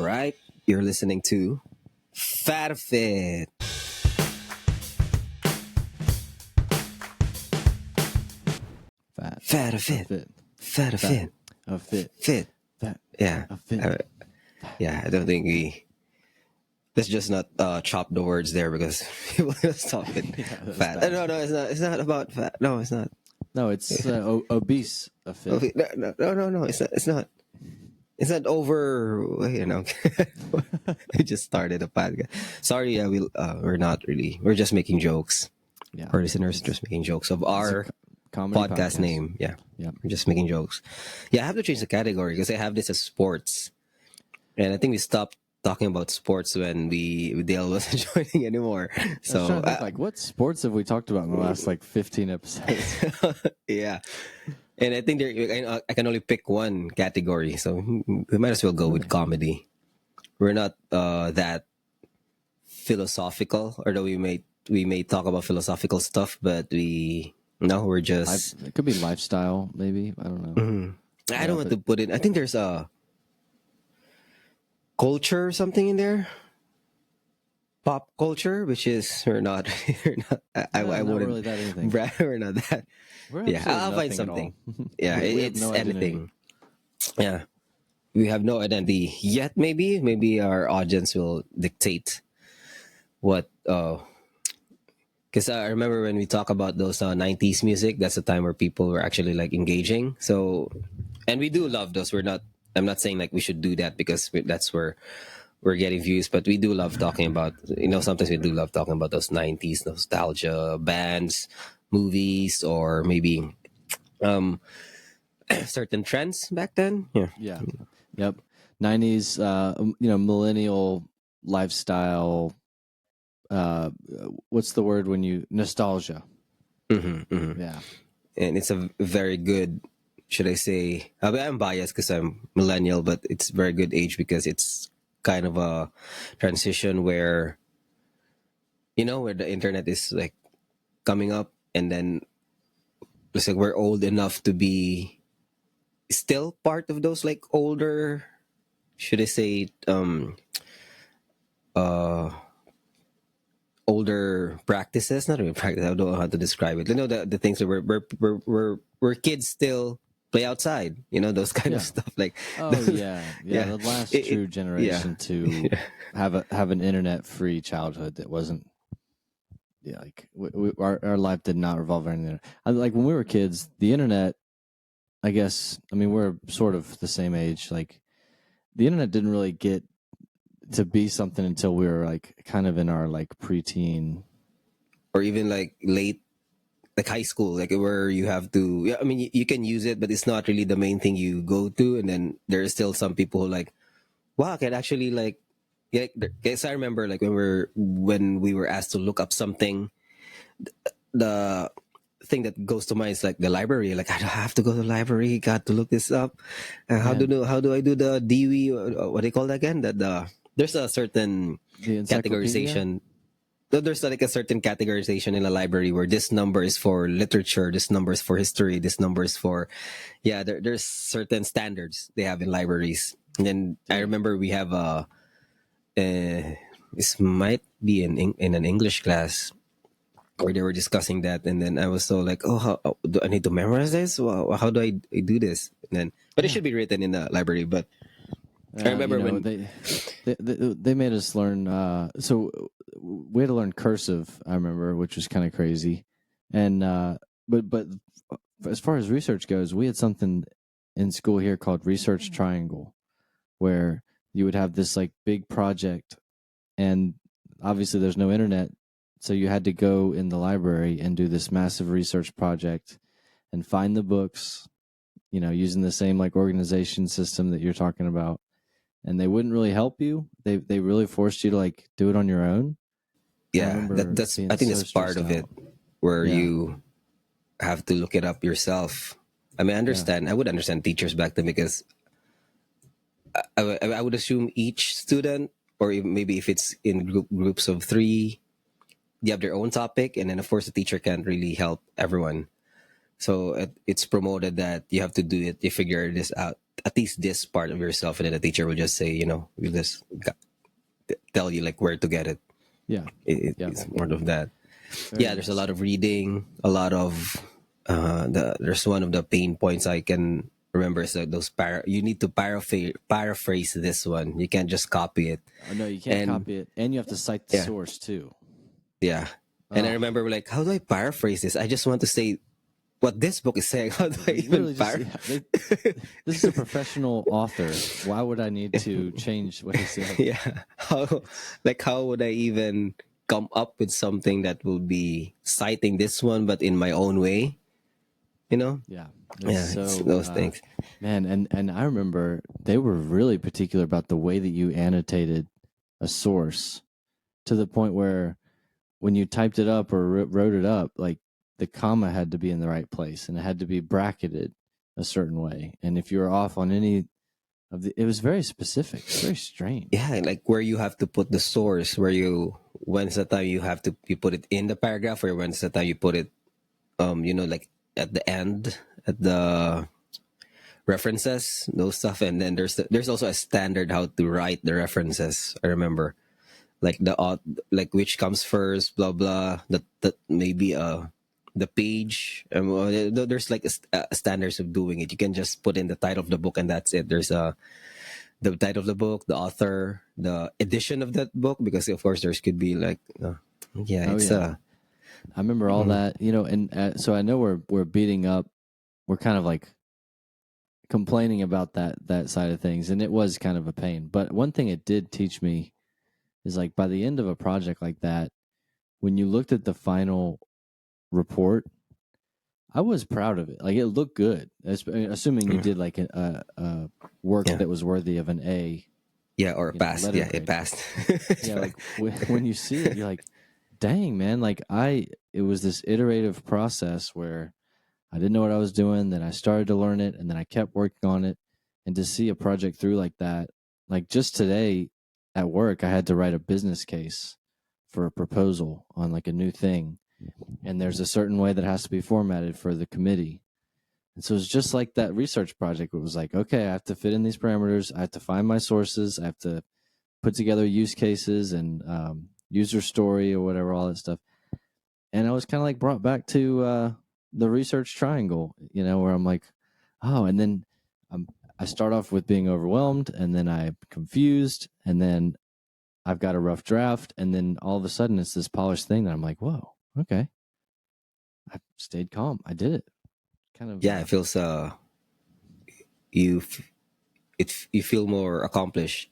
right, you're listening to Fat Fit. Fat. Fat Fit. Fit. Fat Fit. A fit. Fit. Fat. Yeah. A fit. Yeah, I don't think let's just not chop the words there because people will stop it. Fat. bad. No, it's not. It's not about fat. No, it's not. No, it's obese. A fit. Okay, no. It's not. It's not. It's not over. You know, I just started a podcast. Sorry, we're not really. We're just making jokes. Yeah. Our listeners are just making jokes of our Comedy podcast name. Yeah. Yeah. We're just making jokes. Yeah, I have to change the category because I have this as sports. And I think we stopped talking about sports when Dale wasn't joining anymore. So I was trying to think, like, what sports have we talked about in the last 15 episodes? yeah. And I think I can only pick one category. So we might as well go with comedy. We're not that philosophical, although we may talk about philosophical stuff, but we're just It could be lifestyle, maybe. I don't know. I don't want to put it. I think there's a culture or something in there. Pop culture, which is we're not. I not wouldn't. really that anything. We're not that. We're Yeah, absolutely I'll find nothing at something. all. Yeah, We have it's no identity. anything. Yeah, we have no identity yet. Maybe our audience will dictate what. Because I remember when we talk about those 90s music, that's the time where people were actually like engaging. So, and we do love those. I'm not saying like we should do that because that's where we're getting views, but we do love talking about, sometimes we do love talking about those 90s nostalgia bands, movies, or maybe certain trends back then. Yeah. Yeah. Yep. 90s, millennial lifestyle. What's the word when you nostalgia? Yeah. And it's a very good, should I say, I'm biased because I'm millennial, but it's very good age because it's kind of a transition where, where the internet is like coming up, and then it's like we're old enough to be still part of those like older, should I say, older practices. Not really practice, I don't know how to describe it. The things that we're kids still play outside, those kind of stuff, like yeah the last true generation to have an internet free childhood that wasn't like our life did not revolve around the internet. Like when we were kids, the internet, I guess, we're sort of the same age, like the internet didn't really get to be something until we were like kind of in our like preteen or even like late, like high school, like where you have to, you can use it, but it's not really the main thing you go to. And then there are still some people who like, wow, I can actually like, yeah, because I remember like when we were asked to look up something, the thing that goes to mind is like the library. Like, I have to go to the library, got to look this up. How do I do the Dewey? What do you call that again? There's a certain categorization. There's like a certain categorization in a library where this number is for literature, this number is for history, this number is for, there's certain standards they have in libraries. And then I remember we have this might be in an English class where they were discussing that, and then I was so like, how do I need to memorize this? Well, how do I do this? And then, but it should be written in the library. But I remember when they made us learn. So we had to learn cursive. I remember, which was kind of crazy. And but as far as research goes, we had something in school here called Research Triangle, where you would have this like big project, and obviously there's no internet, so you had to go in the library and do this massive research project and find the books, using the same like organization system that you're talking about. And they wouldn't really help you. They really forced you to like do it on your own. Yeah, I think that's part of it, where you have to look it up yourself. I understand. I would understand teachers back then because I would assume each student, or maybe if it's in groups of 3, they have their own topic, and then of course the teacher can't really help everyone. So it's promoted that you have to do it. You figure this out at least this part of yourself, and then the teacher will just say, we'll just tell you like where to get it. Yeah. Yeah. It's more of that. Very Yeah, there's a nice. lot of reading, a lot of there's one of the pain points I can remember is that you need to paraphrase this one. You can't just copy it. Oh, no, you can't And copy it, and you have to cite the yeah, source too. yeah. And I Oh, remember like, how do I paraphrase this? I just want to say what this book is saying. How do I even literally just yeah, this is a professional author. Why would I need to change what he said? Yeah. How would I even come up with something that will be citing this one but in my own way? You know? Yeah, it's Yeah, it's so those things. man, and I remember they were really particular about the way that you annotated a source to the point where when you typed it up or wrote it up, like the comma had to be in the right place and it had to be bracketed a certain way. And if you were off on any of the, it was very specific. It's very strange. Yeah, like where you have to put the source, when's the time you put it in the paragraph, or when's the time you put it, like at the end, at the references, those stuff. And then there's also a standard how to write the references. I remember like like which comes first, blah blah. That maybe the page. There's like standards of doing it. You can just put in the title of the book and that's it. There's the title of the book, the author, the edition of that book, because of course there's could be like, yeah, Oh it's yeah, I remember all mhm. that. And so I know we're beating up. We're kind of like complaining about that side of things, and it was kind of a pain. But one thing it did teach me is like by the end of a project like that, when you looked at the final report, I was proud of it. Like it looked good, assuming you Mhm. did like a work Yeah, that was worthy of an A, yeah, or passed. letter Yeah, it grade. passed. It's Yeah, fine. like when you see it, you're like, dang man, like it was this iterative process where I didn't know what I was doing, then I started to learn it, and then I kept working on it, and to see a project through like that, like just today at work, I had to write a business case for a proposal on like a new thing, and there's a certain way that has to be formatted for the committee. And so it's just like that research project. It was like, okay, I have to fit in these parameters. I have to find my sources. I have to put together use cases and user story or whatever, all that stuff. And I was kind of like brought back to the research triangle, where I'm like, oh, and then um, I start off with being overwhelmed, and then I'm confused, and then I've got a rough draft, and then all of a sudden it's this polished thing that I'm like, whoa, okay, I stayed calm, I did it. Kind of, Yeah, it feels you f- you feel more accomplished,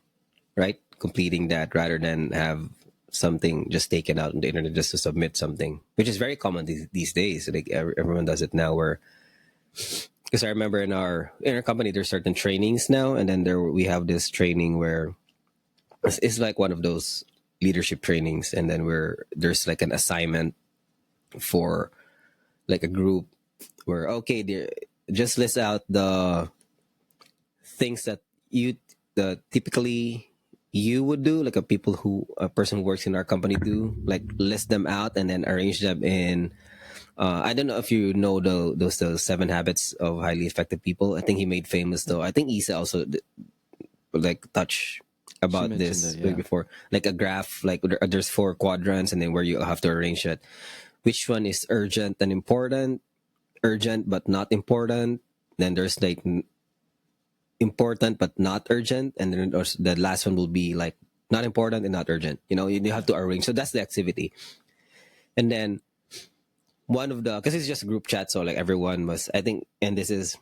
right? Completing that rather than have something just taken out on the internet just to submit something, which is very common these days. Like everyone does it now. Where because I remember in our company there's certain trainings now, and then we have this training where it's like one of those leadership trainings, and then there's like an assignment for like a group where okay, just list out the things that you typically you would do, like a person who works in our company do, like list them out and then arrange them in I don't know if you know the 7 habits of highly effective people. I think he made famous though. I think Isa also like touch she about mentioned this it, like yeah. before, like a graph, like there's 4 quadrants and then where you have to arrange it, which one is urgent and important, urgent but not important, then there's like important but not urgent, and then the last one will be like not important and not urgent. You have Yeah. to arrange. So that's the activity. And then one of the because it's just a group chat, so like everyone must, I think, and this is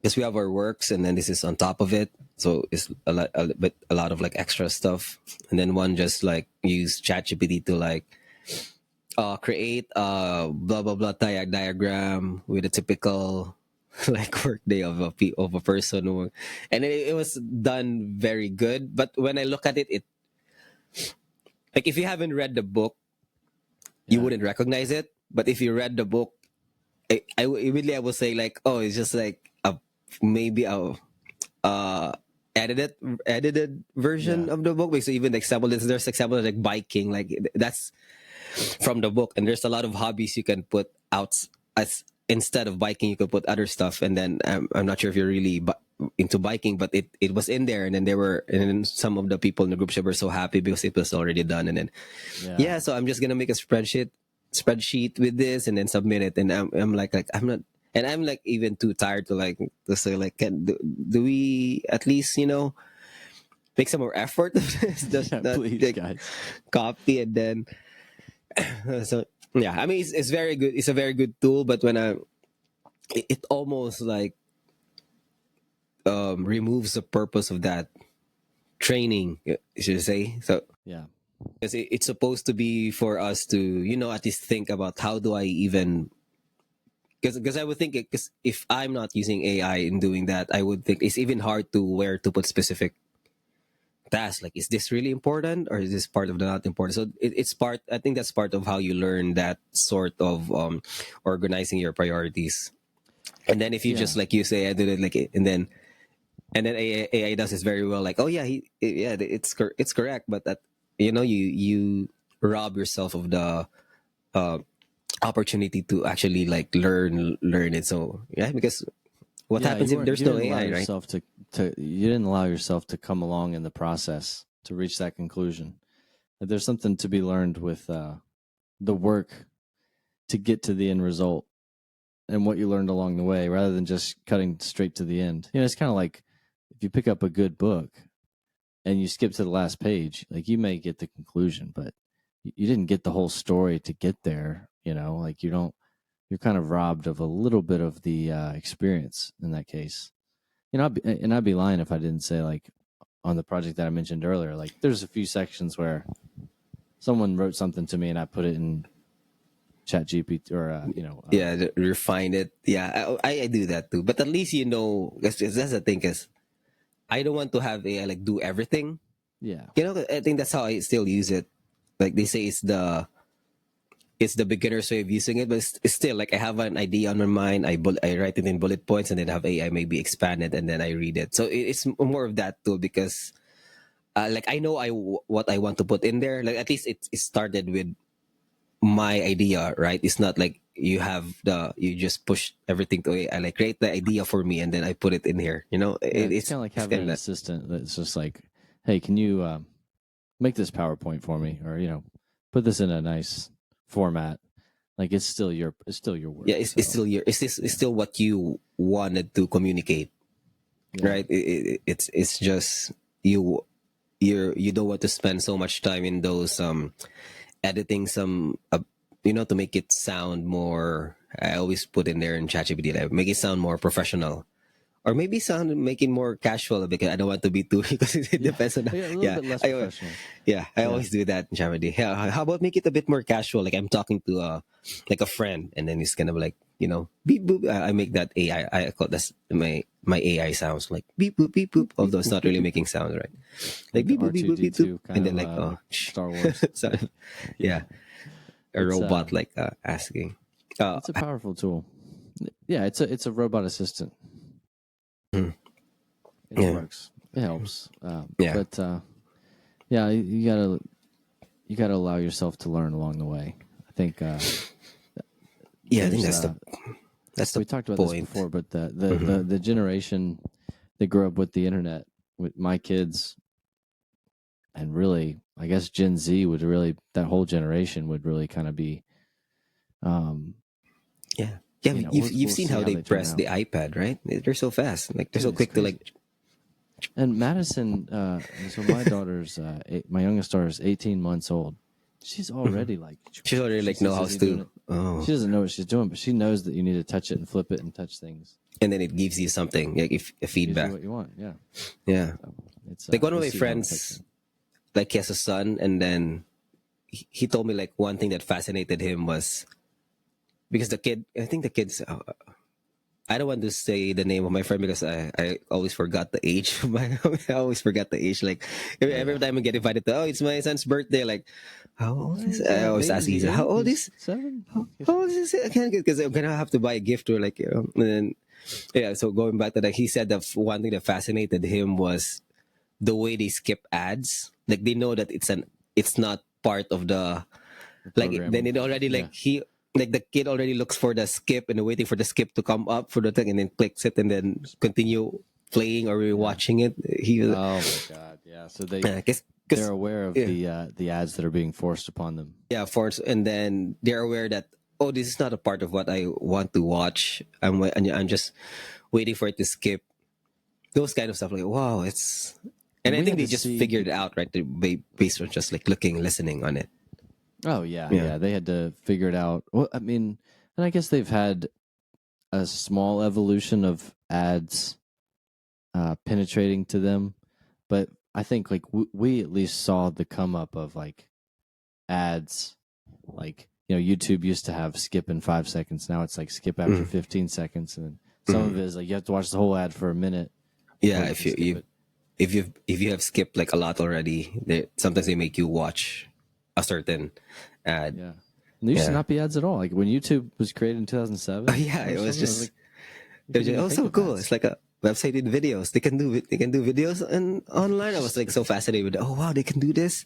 because we have our works and then this is on top of it, so it's a lot of like extra stuff. And then one just like use ChatGPT to like create a blah blah blah diagram with a typical like workday of a person and it was done very good. But when I look at it, like if you haven't read the book you Yeah. wouldn't recognize it, but if you read the book, immediately I will say like, oh, it's just like a maybe a uh edited edited version Yeah. of the book. So even the example, there's example like biking, like that's from the book. And there's a lot of hobbies you can put out as instead of biking you could put other stuff. And then I'm not sure if you're really into biking, but it was in there, and then and then some of the people in the group chat were so happy because it was already done, and then Yeah. yeah, so I'm just gonna make a spreadsheet with this and then submit it, and I'm like I'm not, and I'm like even too tired to say like, do we at least make some more effort of this, just Yeah, not please, like guys. copy and then so yeah, I mean it's very good, it's a very good tool, but when it almost like removes the purpose of that training, you should say. So Yeah. because it's supposed to be for us to at least think about how do I even, because I would think because if I'm not using AI in doing that, I would think it's even hard to where to put specific tasks. Like, is this really important or is this part of the not important? So it's part. I think that's part of how you learn that sort of organizing your priorities. And then if you Yeah. just like you say, I did it like, and then AI does this very well. Like, oh yeah, it's correct, but that you rob yourself of the uh, opportunity to actually like learn it. So yeah, because what Yeah, happens if you there's no didn't allow AI, right? yourself to you didn't allow yourself to come along in the process to reach that conclusion. That there's something to be learned with the work to get to the end result and what you learned along the way, rather than just cutting straight to the end. It's kind of like if you pick up a good book and you skip to the last page, like you may get the conclusion, but you didn't get the whole story to get there. Like you don't. You're kind of robbed of a little bit of the experience in that case. I'd be lying if I didn't say, like, on the project that I mentioned earlier, like there's a few sections where someone wrote something to me and I put it in Chat GPT or Yeah, refine it. Yeah, I do that too. But at least that's the thing, because I don't want to have AI like do everything. yeah, I think that's how I still use it. Like they say, it's the beginner's way of using it, but it's still like I have an idea on my mind. I write it in bullet points, and then have AI maybe expand it, and then I read it. So it's more of that tool, because like I know what I want to put in there. Like at least it started with my idea, right? It's not like you just push everything to AI. Like create the idea for me, and then I put it in here. yeah. It's kind of like It's having kind an of assistant that's just like, hey, can you make this PowerPoint for me, or put this in a nice format. Like it's still your work. yeah. It's So still it's still what you wanted to communicate, yeah, right? It's just you don't want to spend so much time in those editing some to make it sound more. I always put in there in ChatGPT, like make it sound more professional, or maybe make it more casual, because I don't want to be too because it yeah, depends on. yeah. A little Yeah, bit less professional. I Yeah, always do that in ChatGPT. Yeah, how about make it a bit more casual, like I'm talking to like a friend, and then it's kind of like beep boop. I make that AI. I call that's my AI sounds like beep boop beep boop, beep, beep, although it's boop, not beep, really beep. making sounds, right? Like Like the beep boop R beep two boop D beep boop, two and kind then of like like Star Wars. so, Yeah, yeah, a it's robot like asking. it's a powerful tool. Yeah, it's a robot assistant. Hmm, It yeah, works. It helps. yeah, But yeah, you gotta allow yourself to learn along the way. I think yeah. I think there's that's the we talked about this point. before, but the Hmm. the the generation that grew up with the internet, with my kids, and really, I guess Gen Z would really, that whole generation would really kind of be, um, Yeah, yeah. You've we'll seen see how how they they turn press out. the iPad, right? They're so fast. Like they're so Dude, it's quick to crazy. like. And Madison, so my daughter's, my youngest daughter is 18 months old. She's Mhm. already like, She's already she like know sees how Disney doing to. it. Oh, She doesn't know what she's doing, but she knows that you need to touch it and flip it and touch things. and then it gives you something like if a It gives you feedback. what you want. Yeah. Yeah, So it's, like one of we'll my see how it takes friends, them. like he has a son, and then he told me like one thing that fascinated him was because the kid. I think the kids. I don't want to say the name of my friend because I always forgot the age. I always forgot the age. Like Oh, every yeah. time I get invited to, oh, it's my son's birthday. Like, how old is? He's I always ask, he's how 8, old he's is? 7. How old is it? Because I'm gonna have to buy a gift or like, and then yeah. So going back to that, he said that one thing that fascinated him was the way they skip ads. Like they know that it's not part of the The like then programming. it already Yeah. like he like the kid already looks for the skip and waiting for the skip to come up for the thing and then clicks it and then continue playing or we were watching it, he was Oh my god, yeah. So because they're aware of yeah, the ads that are being forced upon them. yeah, force, and then they're aware that, oh, this is not a part of what I want to watch. I'm just waiting for it to skip. Those kind of stuff, like wow, it's, and And I we think had they to just see. figured it out, right? Based on just like looking, listening on it. Oh yeah, Yeah. yeah. They had to figure it out. Well, I mean, and I guess they've had a small evolution of ads penetrating to them, but I think like we at least saw the come up of like ads, like YouTube used to have skip in 5 seconds. Now it's like skip after Mm, 15 seconds, and then some of mm. it is like you have to watch the whole ad for a minute before Yeah, you can skip it. if you have skipped like a lot already, sometimes they make you watch a certain ad. Yeah. And there used to Yeah. not be ads at all. Like when YouTube was created in 2007 Yeah, or it was something, I was just like, you it was couldn't just, even oh, think so of cool. ads. It's like a website in videos. They can do videos and online. I was like so fascinated with, oh wow, they can do this.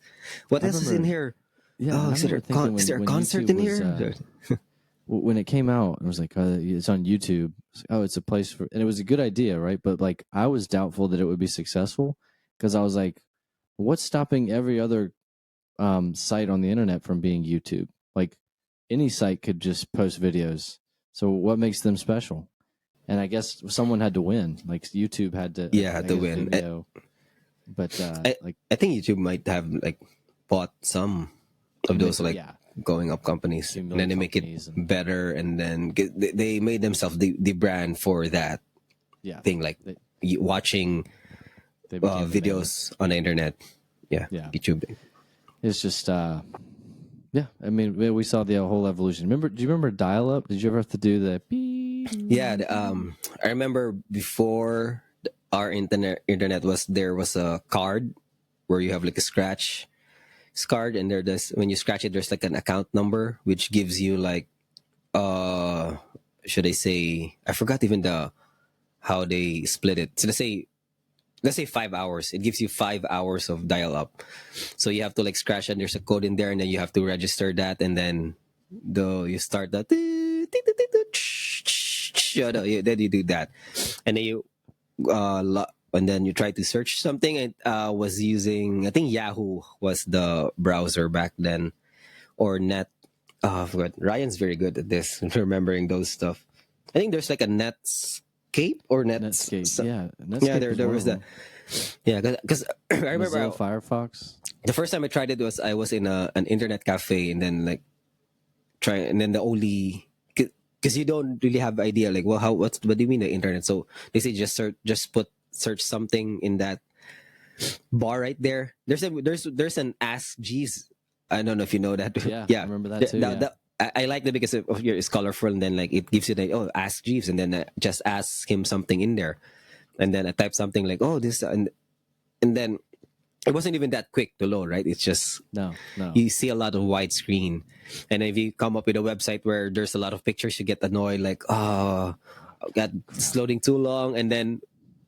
What I else is in remember, here? yeah, Oh, and I remember thinking is there a when concert YouTube in was here? when it came out, I was like, it's on YouTube. It's like, oh, it's a place for, and it was a good idea, right? But like, I was doubtful that it would be successful because I was like, what's stopping every other site on the internet from being YouTube? Like, any site could just post videos. So what makes them special? And I guess someone had to win. Like YouTube had to, Yeah, had I to guess win. Vimeo, but I, like I think YouTube might have like bought some of those like yeah, going up companies, and then accumulate they make it companies and better, and then they made themselves the brand for that yeah, thing, like they, watching they became the main. videos on the internet. Yeah, Yeah, YouTube. it's just yeah. I mean, we saw the whole evolution. Remember? Do you remember dial up? Did you ever have to do the beep? Yeah, I remember before our internet was, there was a card where you have like a scratch card, and there does, when you scratch it, there's like an account number which gives you like, uh should I say, I forgot even the how they split it. So let's say 5 hours. It gives you 5 hours of dial up. So you have to like scratch, and there's a code in there, and then you have to register that, and then you start that, then you do that, and then you and then you try to search something. And was using, I think Yahoo was the browser back then, or Net. Oh, I forgot. Ryan's very good at this, remembering those stuff. I think there's like a Netscape or Netscape. Yeah, yeah, Netscape was there one was of that. them. Yeah, because I remember Mozilla Firefox. the first time I tried it was, I was in an internet cafe, and then like and then the only, because you don't really have idea like, well, what do you mean the internet? So they say just search something in that bar right there. There's an Ask Jeeves. I don't know if you know that. Yeah, I Yeah, remember that too. Yeah, I like that because it's colorful, and then like it gives you the, oh, Ask Jeeves, and then just ask him something in there, and then I type something like, oh, this, and then it wasn't even that quick to load, right? It's just, no, no. you see a lot of widescreen, and if you come up with a website where there's a lot of pictures, you get annoyed, like, oh, God, it's loading too long, and then,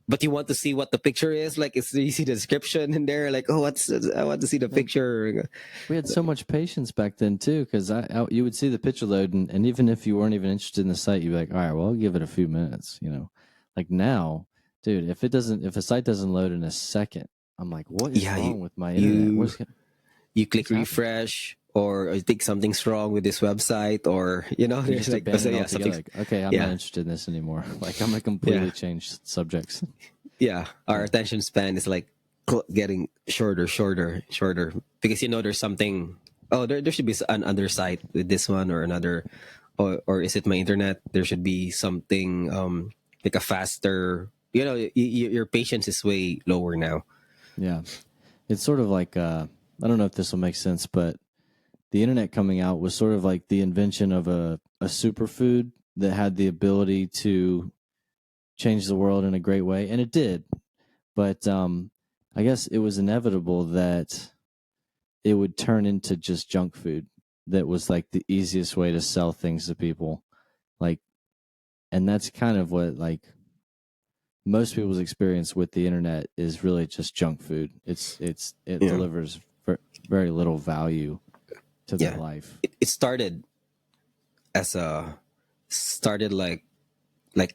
but you want to see what the picture is, like, it's, you see the description in there, like, oh, I want to see the picture. We had so much patience back then too, because you would see the picture load, and even if you weren't even interested in the site, you'd be like, all right, well, I'll give it a few minutes. Like now, dude, if a site doesn't load in a second, I'm like, what is Yeah, wrong with my internet? you click What's happening? refresh, or I think something's wrong with this website, or You there's just like, abandon it yeah, altogether. something. Like, okay, I'm not Yeah, interested in this anymore. Like, I'm gonna completely yeah, change subjects. yeah. Our Yeah, attention span is like getting shorter, because there's something. Oh, there should be an other site with this one or another, or is it my internet? There should be something like a faster. Your patience is way lower now. yeah. It's sort of like I don't know if this will make sense, but the internet coming out was sort of like the invention of a superfood that had the ability to change the world in a great way, and it did. But I guess it was inevitable that it would turn into just junk food. That was like the easiest way to sell things to people, like, and that's kind of what like most people's experience with the internet is really just junk food. It Yeah, delivers very little value to their yeah. life. It started like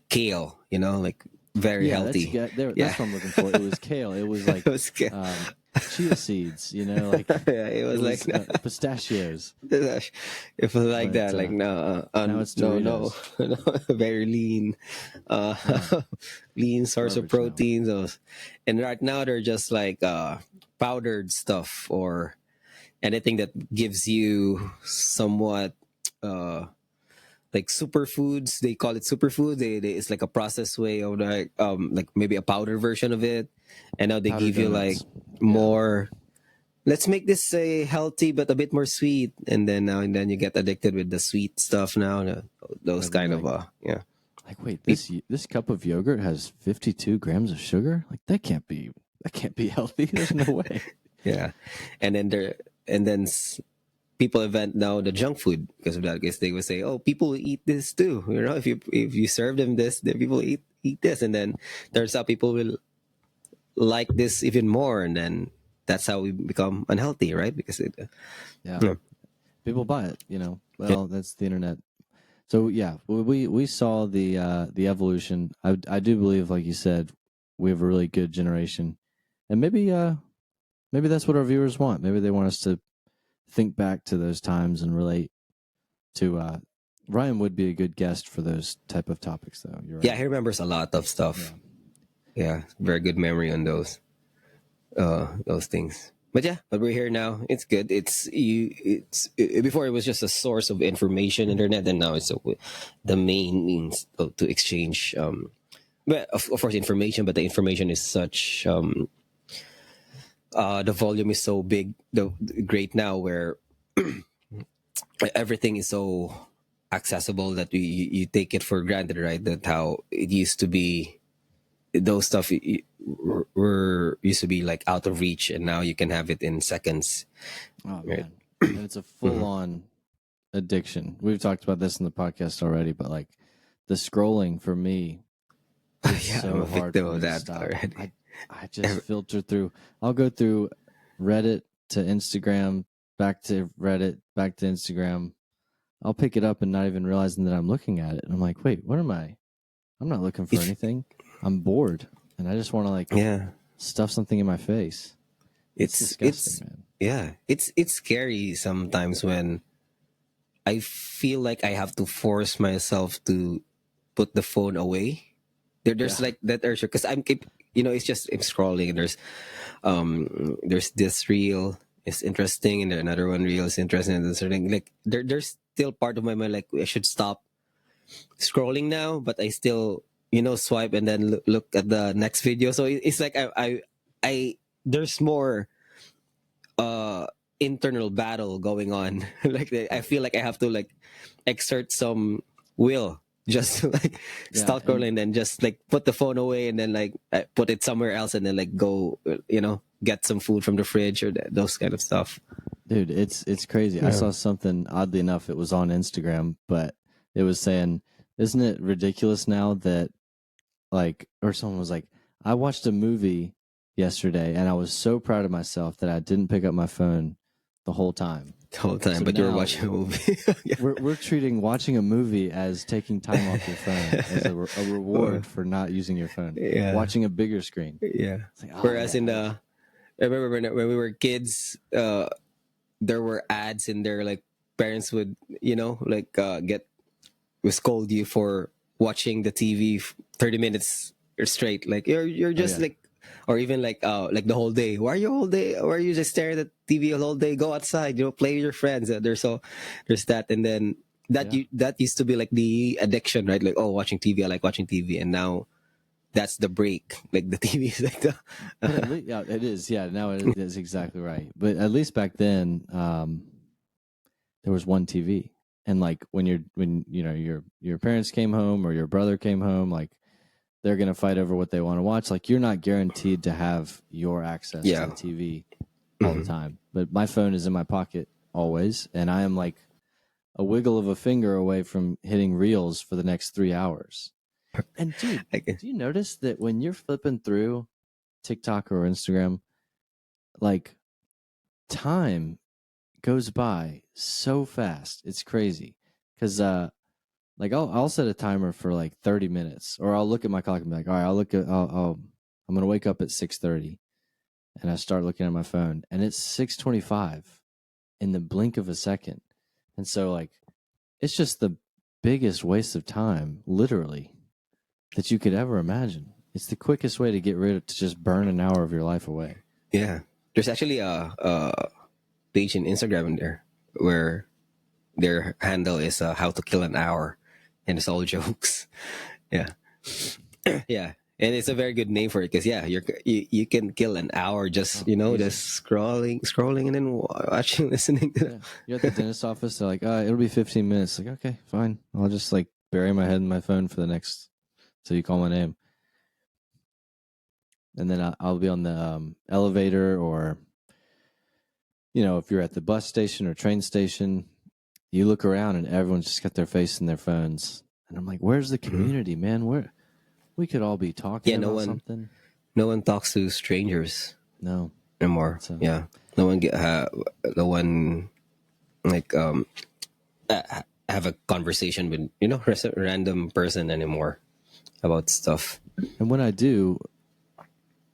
kale, like very Yeah, that's healthy. good. There, Yeah, that's what I'm looking for. It was kale. It was like it was um, chia seeds. You know, like yeah, it it was like was pistachios. it was like But that. Like no, now it's no, no, Doritos. no, very lean, uh, Yeah, lean source of garbage now. proteins. And right now they're just like powdered stuff or anything that gives you somewhat uh like superfoods. They call it superfood. It's like a processed way of like maybe a powder version of it, and now they Powdered give you like donuts. Yeah, more. Let's make this healthy but a bit more sweet, and then now and then you get addicted with the sweet stuff. Now those and then kind of yeah. like wait, Peop- this cup of yogurt has 52 grams of sugar. Like that can't be healthy. There's no way. yeah, and then there and then people invent now the junk food because of that. I guess they would say, "Oh, people eat this too." You know, if you serve them this, then people eat this, and then turns out people will like this even more, and then that's how we become unhealthy, right? Because Yeah, yeah, people buy it. You know, yeah, well, that's the internet. So yeah, we saw the evolution. I do believe, like you said, we have a really good generation, and maybe that's what our viewers want. Maybe they want us to think back to those times and relate to. Ryan would be a good guest for those type of topics, though. You're yeah. right. He remembers a lot of Yeah. stuff. Yeah, very good memory on those things. But yeah, but we're here now. It's good. Before it was just a source of information, internet, and now it's the main means to exchange. But of course, information, but the information is such. The volume is so big, great now, where everything is so accessible that you take it for granted, right? That how it used to be, those stuff were used to be like out of reach, and now you can have it in seconds, Oh right? man, and it's a full Mhm. on addiction. We've talked about this in the podcast already, but like the scrolling for me, it's Yeah, I'm so a hard for victim me of to that stop. already. I just filter through. I'll go through Reddit to Instagram, back to Reddit, back to Instagram. I'll pick it up and not even realizing that I'm looking at it. And I'm like, wait, what am I? I'm not looking for It's anything. I'm bored and I just want to like yeah, stuff something in my face. It's disgusting, it's man. yeah, it's scary sometimes when I feel like I have to force myself to put the phone away. Yeah. There's like that urge because it's just I'm scrolling and there's this reel is interesting and another one reel is interesting and this thing like there's still part of my mind like I should stop scrolling now, but I still swipe and then look at the next video. So it's like I there's more uh internal battle going on. Like I feel like I have to like exert some will just to like Yeah. stop And scrolling and then just like put the phone away and then like put it somewhere else and then like go get some food from the fridge or those kind of stuff. dude, it's crazy. I Yeah. saw something oddly enough, it was on Instagram, but it was saying, isn't it ridiculous now that like, or someone was like, I watched a movie yesterday and I was so proud of myself that I didn't pick up my phone the whole time. The whole time, So but you're now watching a movie. Yeah. we're treating watching a movie as taking time off your phone as a reward for not using your phone. Yeah. Watching a bigger screen. Yeah. It's like, oh Whereas yeah, in I remember when we were kids, there were ads and their like parents would like get would scold you for watching the TV 30 minutes straight. Like you're oh just yeah, like, or even like the whole day. Why are you whole day? Why are you just staring at TV the whole day? Go outside, play with your friends. There's that, and then yeah. that used to be like the addiction, right? Like, oh, watching TV. I like watching TV, and now that's the break. Like the TV is like the But at least, yeah, it is. Yeah, now it is exactly right. But at least back then, there was one TV, and like when your parents came home or your brother came home, like they're gonna fight over what they want to watch. Like you're not guaranteed to have your access to yeah. the TV all the Mhm. time. But my phone is in my pocket always, and I am like a wiggle of a finger away from hitting reels for the next 3 hours. And dude, Like, do you notice that when you're flipping through TikTok or Instagram, like time goes by so fast. It's crazy. Because like I'll set a timer for like 30 minutes, or I'll look at my clock and be like, all right, I'm gonna wake up at 6:30, and I start looking at my phone, and it's 6:25 in the blink of a second, and so like it's just the biggest waste of time, literally, that you could ever imagine. It's the quickest way to get rid of to just burn an hour of your life away. Yeah, there's actually a page in Instagram in there where their handle is how to kill an hour, and it's all jokes. Yeah. Yeah, and it's a very good name for it because yeah, you can kill an hour just just scrolling and then watching, listening to. Yeah. You're at the dentist office, they're like, it'll be 15 minutes. Like, okay, fine. I'll just like bury my head in my phone for the next till you call my name. And then I'll be on the elevator, or if you're at the bus station or train station, you look around and everyone's just got their face in their phones. And I'm like, where's the community, man? Where we could all be talking about something. No one talks to strangers No. anymore. So, yeah, no one like have a conversation with a random person anymore about stuff. and when I do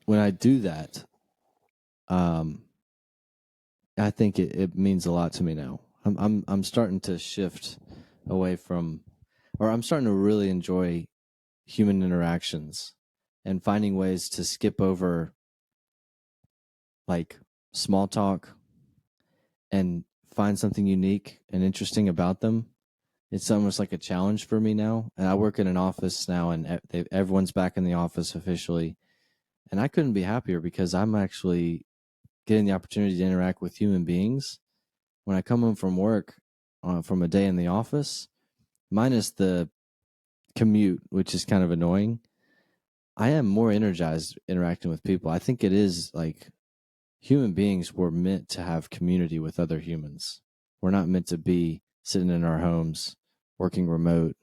that, I think it means a lot to me now. I'm starting to shift away from, or I'm starting to really enjoy human interactions and finding ways to skip over like small talk and find something unique and interesting about them. It's almost like a challenge for me now. And I work in an office now, and everyone's back in the office officially. And I couldn't be happier because I'm actually getting the opportunity to interact with human beings. When I come home from work, from a day in the office, minus the commute, which is kind of annoying, I am more energized interacting with people. I think it is like human beings were meant to have community with other humans. We're not meant to be sitting in our homes, working remote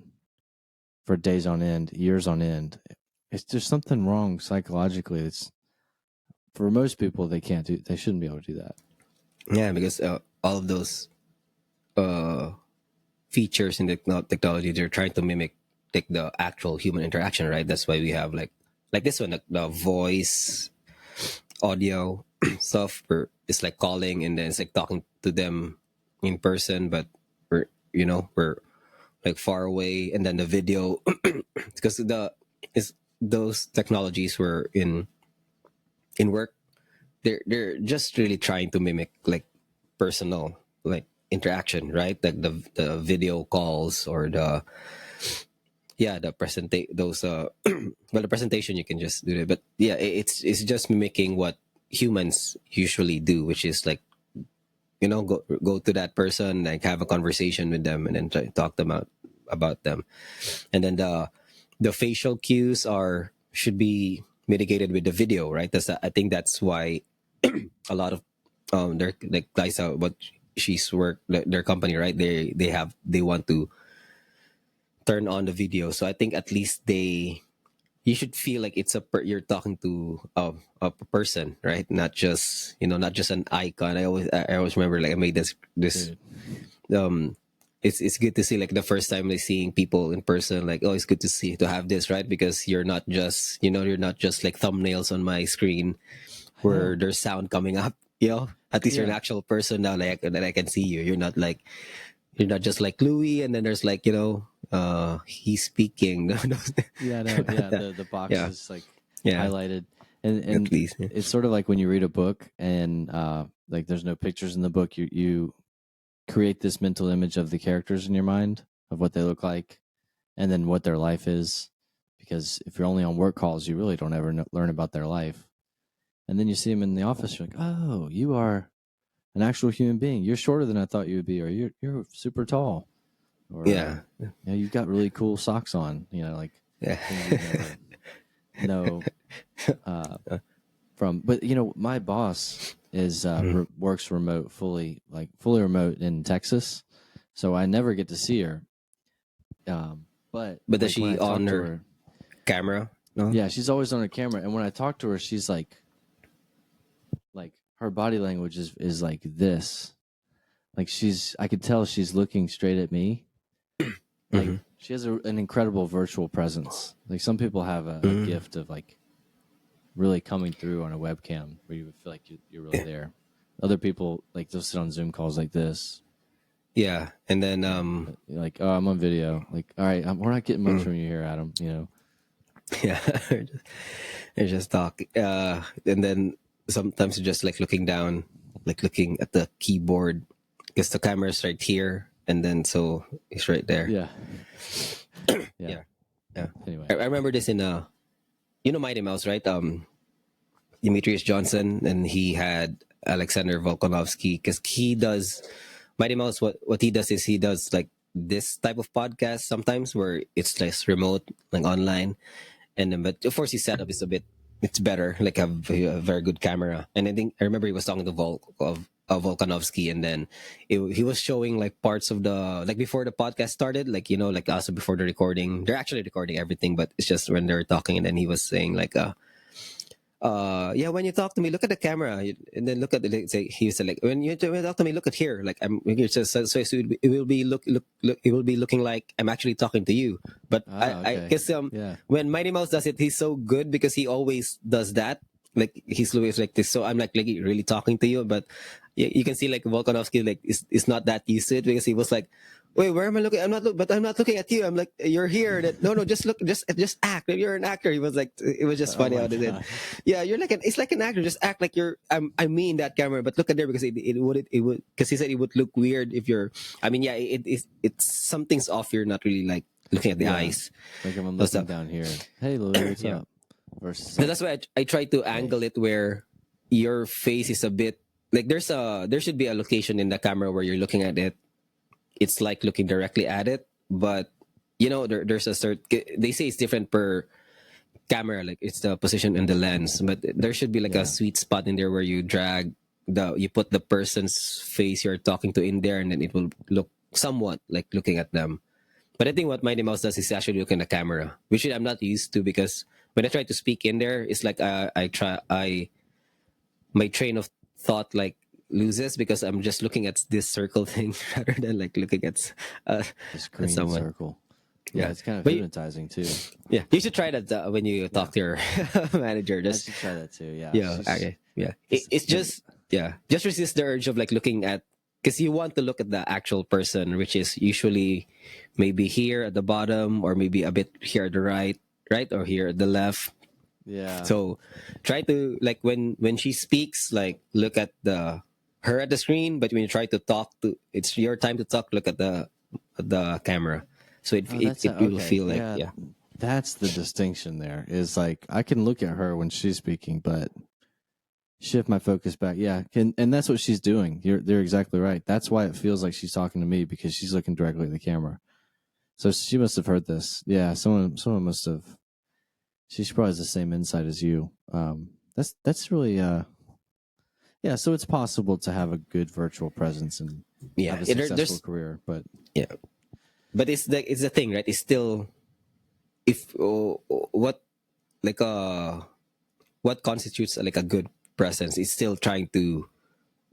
for days on end, years on end. It's just something wrong psychologically. It's for most people they shouldn't be able to do that. Yeah, because all of those features in the technology, they're trying to mimic like the actual human interaction, right? That's why we have like this one, the voice, audio stuff. It's like calling, and then it's like talking to them in person, but we're like far away. And then the video, because those technologies were in work. They're just really trying to mimic like personal like interaction, right? Like the video calls or the those well, the presentation you can just do it, but yeah, it's just mimicking what humans usually do, which is like go to that person, like have a conversation with them, and then talk them about them. And then the facial cues should be mitigated with the video, right? I think that's why a lot of their like Liza, what she's worked their company, right? They want to turn on the video, so I think at least you should feel like you're talking to a person, right? Not just not just an icon. I always remember, like, I made this um it's good to see, like, the first time like seeing people in person, like, oh, it's good to have this, right? Because you're not just like thumbnails on my screen where there's sound coming up, at least you're an actual person now, like that I can see you. You're not just like Louis, and then there's like he's speaking. The box is like highlighted, and At least, yeah. it's sort of like when you read a book and like there's no pictures in the book, you create this mental image of the characters in your mind of what they look like and then what their life is, because if you're only on work calls you really don't ever learn about their life, and then you see them in the office, you're like, oh, you are an actual human being. You're shorter than I thought you would be, or you're super tall, or you've got really cool socks on, like no from. But my boss is works fully remote in Texas, so I never get to see her. But does she on her camera? No. Yeah, she's always on her camera, and when I talk to her, she's like her body language is like this. Like I could tell she's looking straight at me. Like She has an incredible virtual presence. Like some people have a gift of like really coming through on a webcam where you feel like you're really there. Other people like they'll sit on Zoom calls like this. Yeah, and then Like, oh, I'm on video. Like, all right, we're not getting much from you here, Adam. You know. yeah, they just talk, and then sometimes you're just like looking down, like looking at the keyboard because the camera's right here, and then so it's right there. Yeah. Yeah, yeah. Anyway, I remember this in Mighty Mouse, right? Demetrius Johnson, and he had Alexander Volkanovsky because he does Mighty Mouse. What he does is he does like this type of podcast sometimes where it's less remote, like online, and then but of course his setup is it's better, like a very good camera. And I remember he was talking to Volkanovsky, and then he was showing like parts of the like before the podcast started, like like also before the recording. They're actually recording everything, but it's just when they're talking, and then he was saying like yeah, when you talk to me, look at the camera, and then look at the like, say he said like when you talk to me, look at here, like I'm it's just so it will be look it will be looking like I'm actually talking to you. But I okay. guess Yeah. when Mighty Mouse does it, he's so good because he always does that. Like he's always like this, so I'm like really talking to you, but you can see like Volkanovsky like is not that used to it because he was like, wait, where am I looking? But I'm not looking at you. I'm like, you're here. No, just look, just act. You're an actor. He was like, it was just funny my how they did. God. Yeah, it's like an actor. Just act like you're. I'm me in that camera, but look at there because it would because he said it would look weird if you're. I mean, yeah, it's something's off. You're not really like looking at the Yeah. eyes. Like I'm What's looking up? down here. Hey, Louis, what's Yeah. up? Versus So that's why I try to angle it where your face is a bit like there should be a location in the camera where you're looking at it. It's like looking directly at it, but there's a certain. They say it's different per camera, like it's the position and the lens, but there should be like a sweet spot in there where you put the person's face you're talking to in there, and then it will look somewhat like looking at them. But I think what Mighty Mouse does is actually look in the camera, which I'm not used to because when I try to speak in there, it's like my train of thought like loses because I'm just looking at this circle thing rather than like looking at this green someone. circle. Yeah, Yeah. it's kind of But hypnotizing too. yeah, you should try that when you talk to your manager. I Just should try that too. Yeah. yeah, It's just- okay, yeah. It's just just resist the urge of like looking at because you want to look at the actual person, which is usually maybe here at the bottom or maybe a bit here at the right, or here at the left. yeah. So try to like when she speaks, like look at her at the screen, but when you try to talk to it's your time to talk, look at the camera. So it will okay. feel like yeah. That's the distinction there. Is like I can look at her when she's speaking, but shift my focus back. Yeah, and that's what she's doing. They're exactly right. That's why it feels like she's talking to me because she's looking directly at the camera. So she must have heard this. Yeah, someone must have. She probably has the same insight as you. That's really yeah. So it's possible to have a good virtual presence and Yeah, have a there's successful career, but yeah, but it's the thing, right? It's still if what like what constitutes like a good presence is still trying to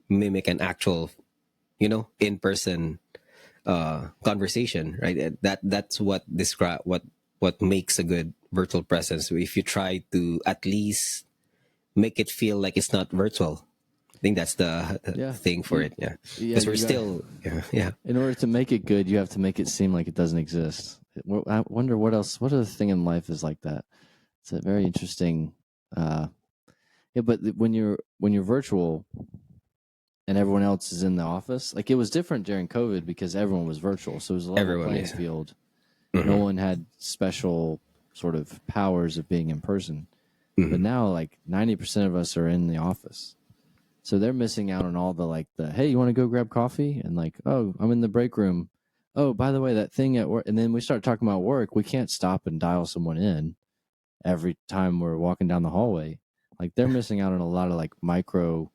mimic an actual in person conversation, right? That's what describe what makes a good virtual presence. If you try to at least make it feel like it's not virtual, I think that's the Yeah. thing for it. Yeah, Yeah, because we're you got- still yeah. in order to make it good, you have to make it seem like it doesn't exist. I wonder what else. What other thing in life is like that? It's a very interesting. Yeah, but when you're virtual and everyone else is in the office, like it was different during COVID because everyone was virtual, so it was a level Everyone playing is. field. Mhm. No one had special sort of powers of being in person. But now, like 90% of us are in the office. So they're missing out on all the hey, you want to go grab coffee? And like, oh, I'm in the break room. Oh, by the way, that thing at work. And then we start talking about work. We can't stop and dial someone in every time we're walking down the hallway. Like they're missing out on a lot of like micro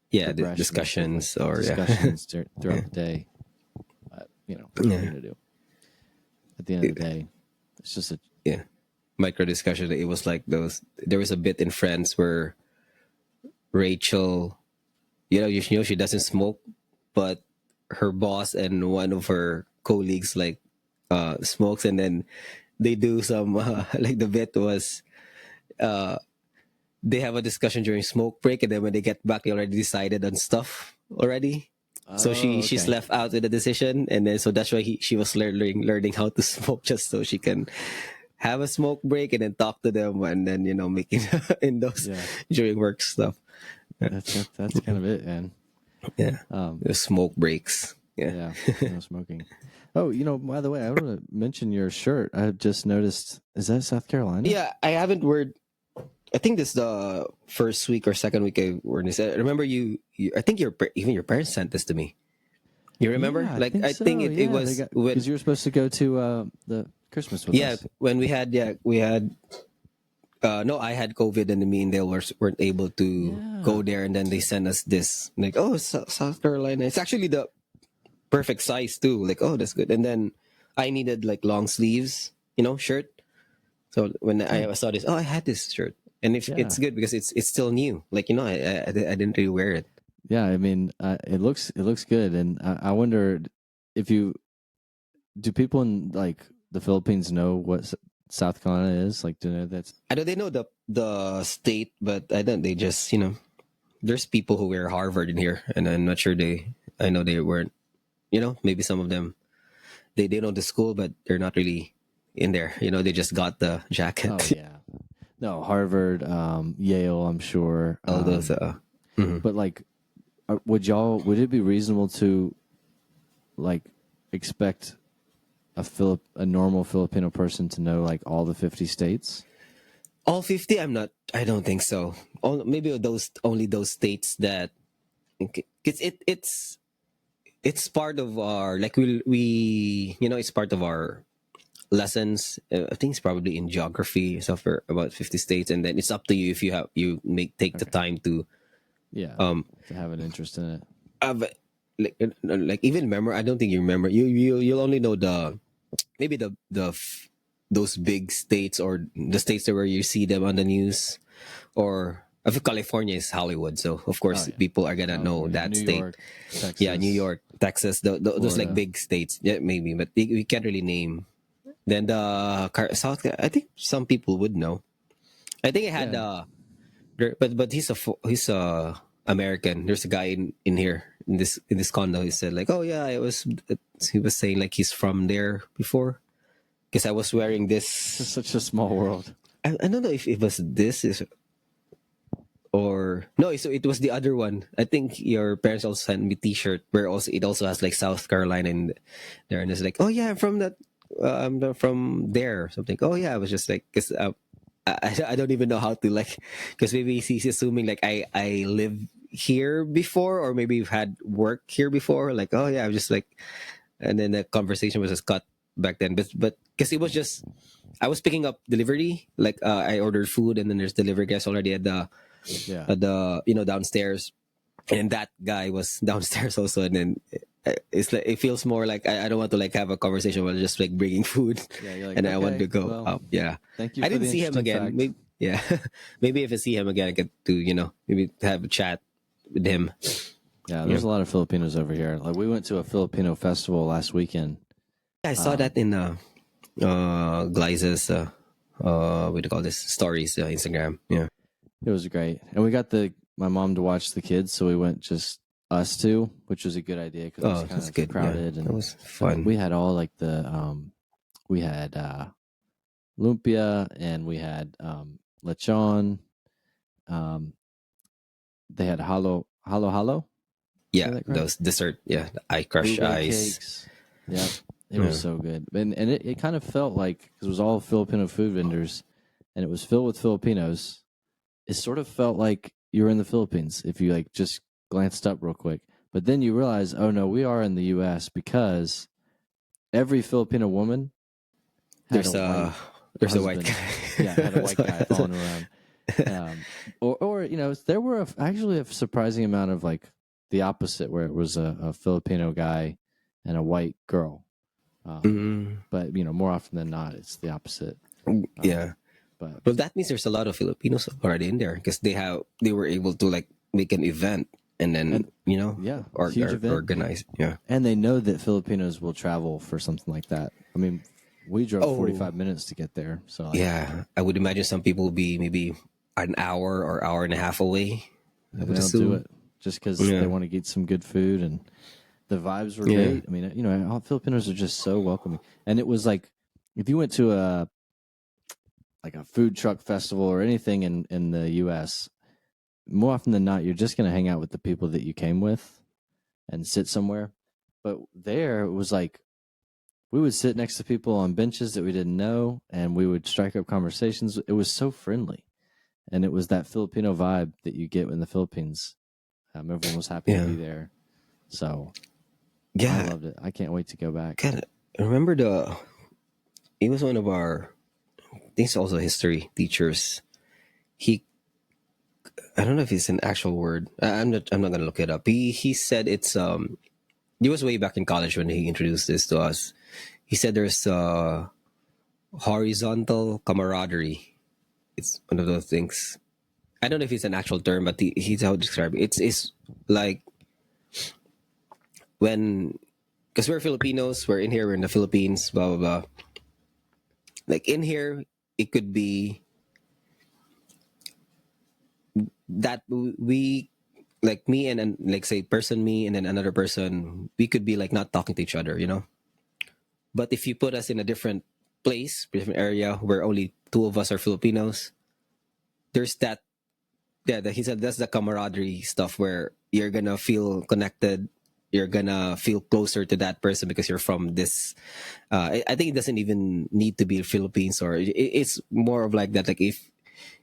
Yeah, progression and stuff, discussions like or discussions throughout the day. What are you gonna do? At the end of the day, it's just a yeah, micro discussion. It was like there was a bit in Friends where Rachel, she doesn't smoke, but her boss and one of her colleagues like smokes, and then they do some like the bit was uh, they have a discussion during smoke break, and then when they get back, they already decided on stuff already. So Oh, she's okay. left out with the decision, and then so that's why she was learning how to smoke just so she can have a smoke break and then talk to them, and then making in those Yeah, during work stuff. that's kind of it, man. Yeah, Um, the smoke breaks. Yeah, yeah, no smoking. Oh, by the way, I want to mention your shirt. I just noticed. Is that South Carolina? yeah. I haven't worn. I think this is the first week or second week I wore this. I remember I think even your parents sent this to me. You remember? Yeah, I Like think I think so. it Yeah, they was got when because you were supposed to go to the Christmas with yeah us. when we had no, I had COVID, and me and Dale weren't able to Yeah. go there, and then they sent us this like, oh, South Carolina. It's actually the perfect size too. Like, oh, that's good. And then I needed like long sleeves, shirt. So when Oh, I saw this, oh, I had this shirt, and if yeah. it's good because it's still new. Like I didn't really wear it. Yeah, I mean, it looks good, and I wonder if you do people in like the Philippines know what South Carolina is? Like, do you know that's I know they know the state, but I don't. They just there's people who wear Harvard in here, and I'm not sure they. I know they weren't. Maybe some of them they know the school, but they're not really in there. They just got the oh jacket. yeah, no Harvard, Yale, I'm sure. All those. Mhm. But like, would it be reasonable to like expect a normal Filipino person to know like all the 50 states? All 50? I don't think so. Maybe only those states that. It's it's part of our like we it's part of our lessons. I think it's probably in geography stuff for about 50 states, and then it's up to you if you make take the Okay. time to Yeah, um to have an interest in it. have like even remember. I don't think you remember. You'll only know maybe those big states, or the states where you see them on the news, or if California is Hollywood, so of Oh course yeah, people are gonna know California, that New state. York, Yeah, New Texas, York, Texas, those like Florida. big states. Yeah, maybe, but we can't really name. Then South. I think some people would know. I think I had Yeah, but he's American. There's a guy in here in this condo. He said like, oh yeah, he was saying like he's from there before because I was wearing it's just this. such a small world. I don't know if it was this is or no. So it was the other one. I think your parents also sent me T-shirt where also it also has like South Carolina in there, and it's like, oh yeah, I'm from that. From there or something. Oh yeah, I was just like, because I don't even know how to like, because maybe he's assuming like I live here before, or maybe we've had work here before. Like, oh yeah, I was just like, and then the conversation was just cut back then. But because it was just I was picking up delivery, like I ordered food, and then there's delivery guys already Yeah, at the downstairs, and that guy was downstairs also, and then it's like it feels more like I don't want to like have a conversation while just like bringing food, yeah. You're like, and I want to okay, go well, up. Yeah, thank you I for didn't the see him interesting again. fact. Maybe yeah, maybe if I see him again, I get to maybe have a chat with him. Yeah, Yeah, there's a lot of Filipinos over here. Like we went to a Filipino festival last weekend. I saw Um, that in Glyze's what do you call this stories Instagram. Yeah. it was great, and we got my mom to watch the kids, so we went just us two, which was a good idea because it was Oh, kind that's of good. Yeah, crowded, that and was fun. we had all like we had lumpia, and we had lechon. Um, they had halo. Say Yeah, that correct? those dessert. Yeah, the I crush Ube ice. cakes. Yep, it was Yeah. so good, and it kind of felt like because it was all Filipino food vendors, and it was filled with Filipinos. It sort of felt like you were in the Philippines if you like just glanced up real quick. But then you realize, oh no, we are in the U.S. because every Filipino woman had a There's white a there's a white husband. Yeah, had a white guy guy. following around. Or there were actually a surprising amount of like the opposite, where it was a Filipino guy and a white girl. Mm, But more often than not, it's the opposite. yeah. But Well, that means there's a lot of Filipinos already in there because they were able to like make an event and then and yeah, huge or event, organize. Yeah. and they know that Filipinos will travel for something like that. I mean, we drove Oh, 45 minutes to get there. So like, yeah. I would imagine some people will be maybe an hour or hour and a half away. I and would they'll do assume. it just because they Yeah. want to get some good food, and the vibes were Yeah. great. I mean, all Filipinos are just so welcoming. And it was like, if you went to a food truck festival or anything in the US, more often than not, you're just going to hang out with the people that you came with and sit somewhere. But there it was like we would sit next to people on benches that we didn't know, and we would strike up conversations. It was so friendly, and it was that Filipino vibe that you get in the Philippines. Everyone was happy to Yeah. be there, so I Yeah. loved it. I can't wait to go back. God, I remember he was one of our, I think it's also history teachers. He, I don't know if it's an actual word. I'm not gonna look it up. He said it was way back in college when he introduced this to us. He said there's horizontal camaraderie. It's one of those things. I don't know if it's an actual term, but he's how to describe it. It's like when, because we're Filipinos, we're in here, we're in the Philippines, blah blah blah. Like in here, it could be that we, like me and like say person me and then another person, we could be like not talking to each other, you know. But if you put us in a different place, different area where only two of us are Filipinos, there's that. Yeah, he said that's the camaraderie stuff where you're gonna feel connected. You're gonna feel closer to that person because you're from this. I think it doesn't even need to be Philippines, or it's more of like that. Like if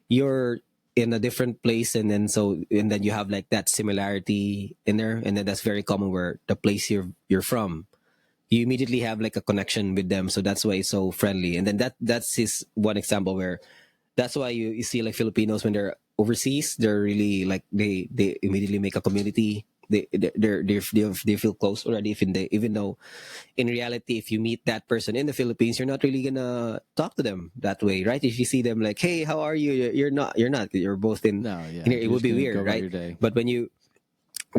you're in a different place and then you have like that similarity in there, and then that's very common where the place you're from, you immediately have like a connection with them, so that's why it's so friendly. And then that's his one example where that's why you see like Filipinos when they're overseas, they're really like they immediately make a community. They feel close already, even though in reality, if you meet that person in the Philippines, you're not really gonna talk to them that way, right? If you see them like, hey, how are you? You're not. You're both No, in yeah, here. It you're would just be gonna go weird, about right? your day. But when you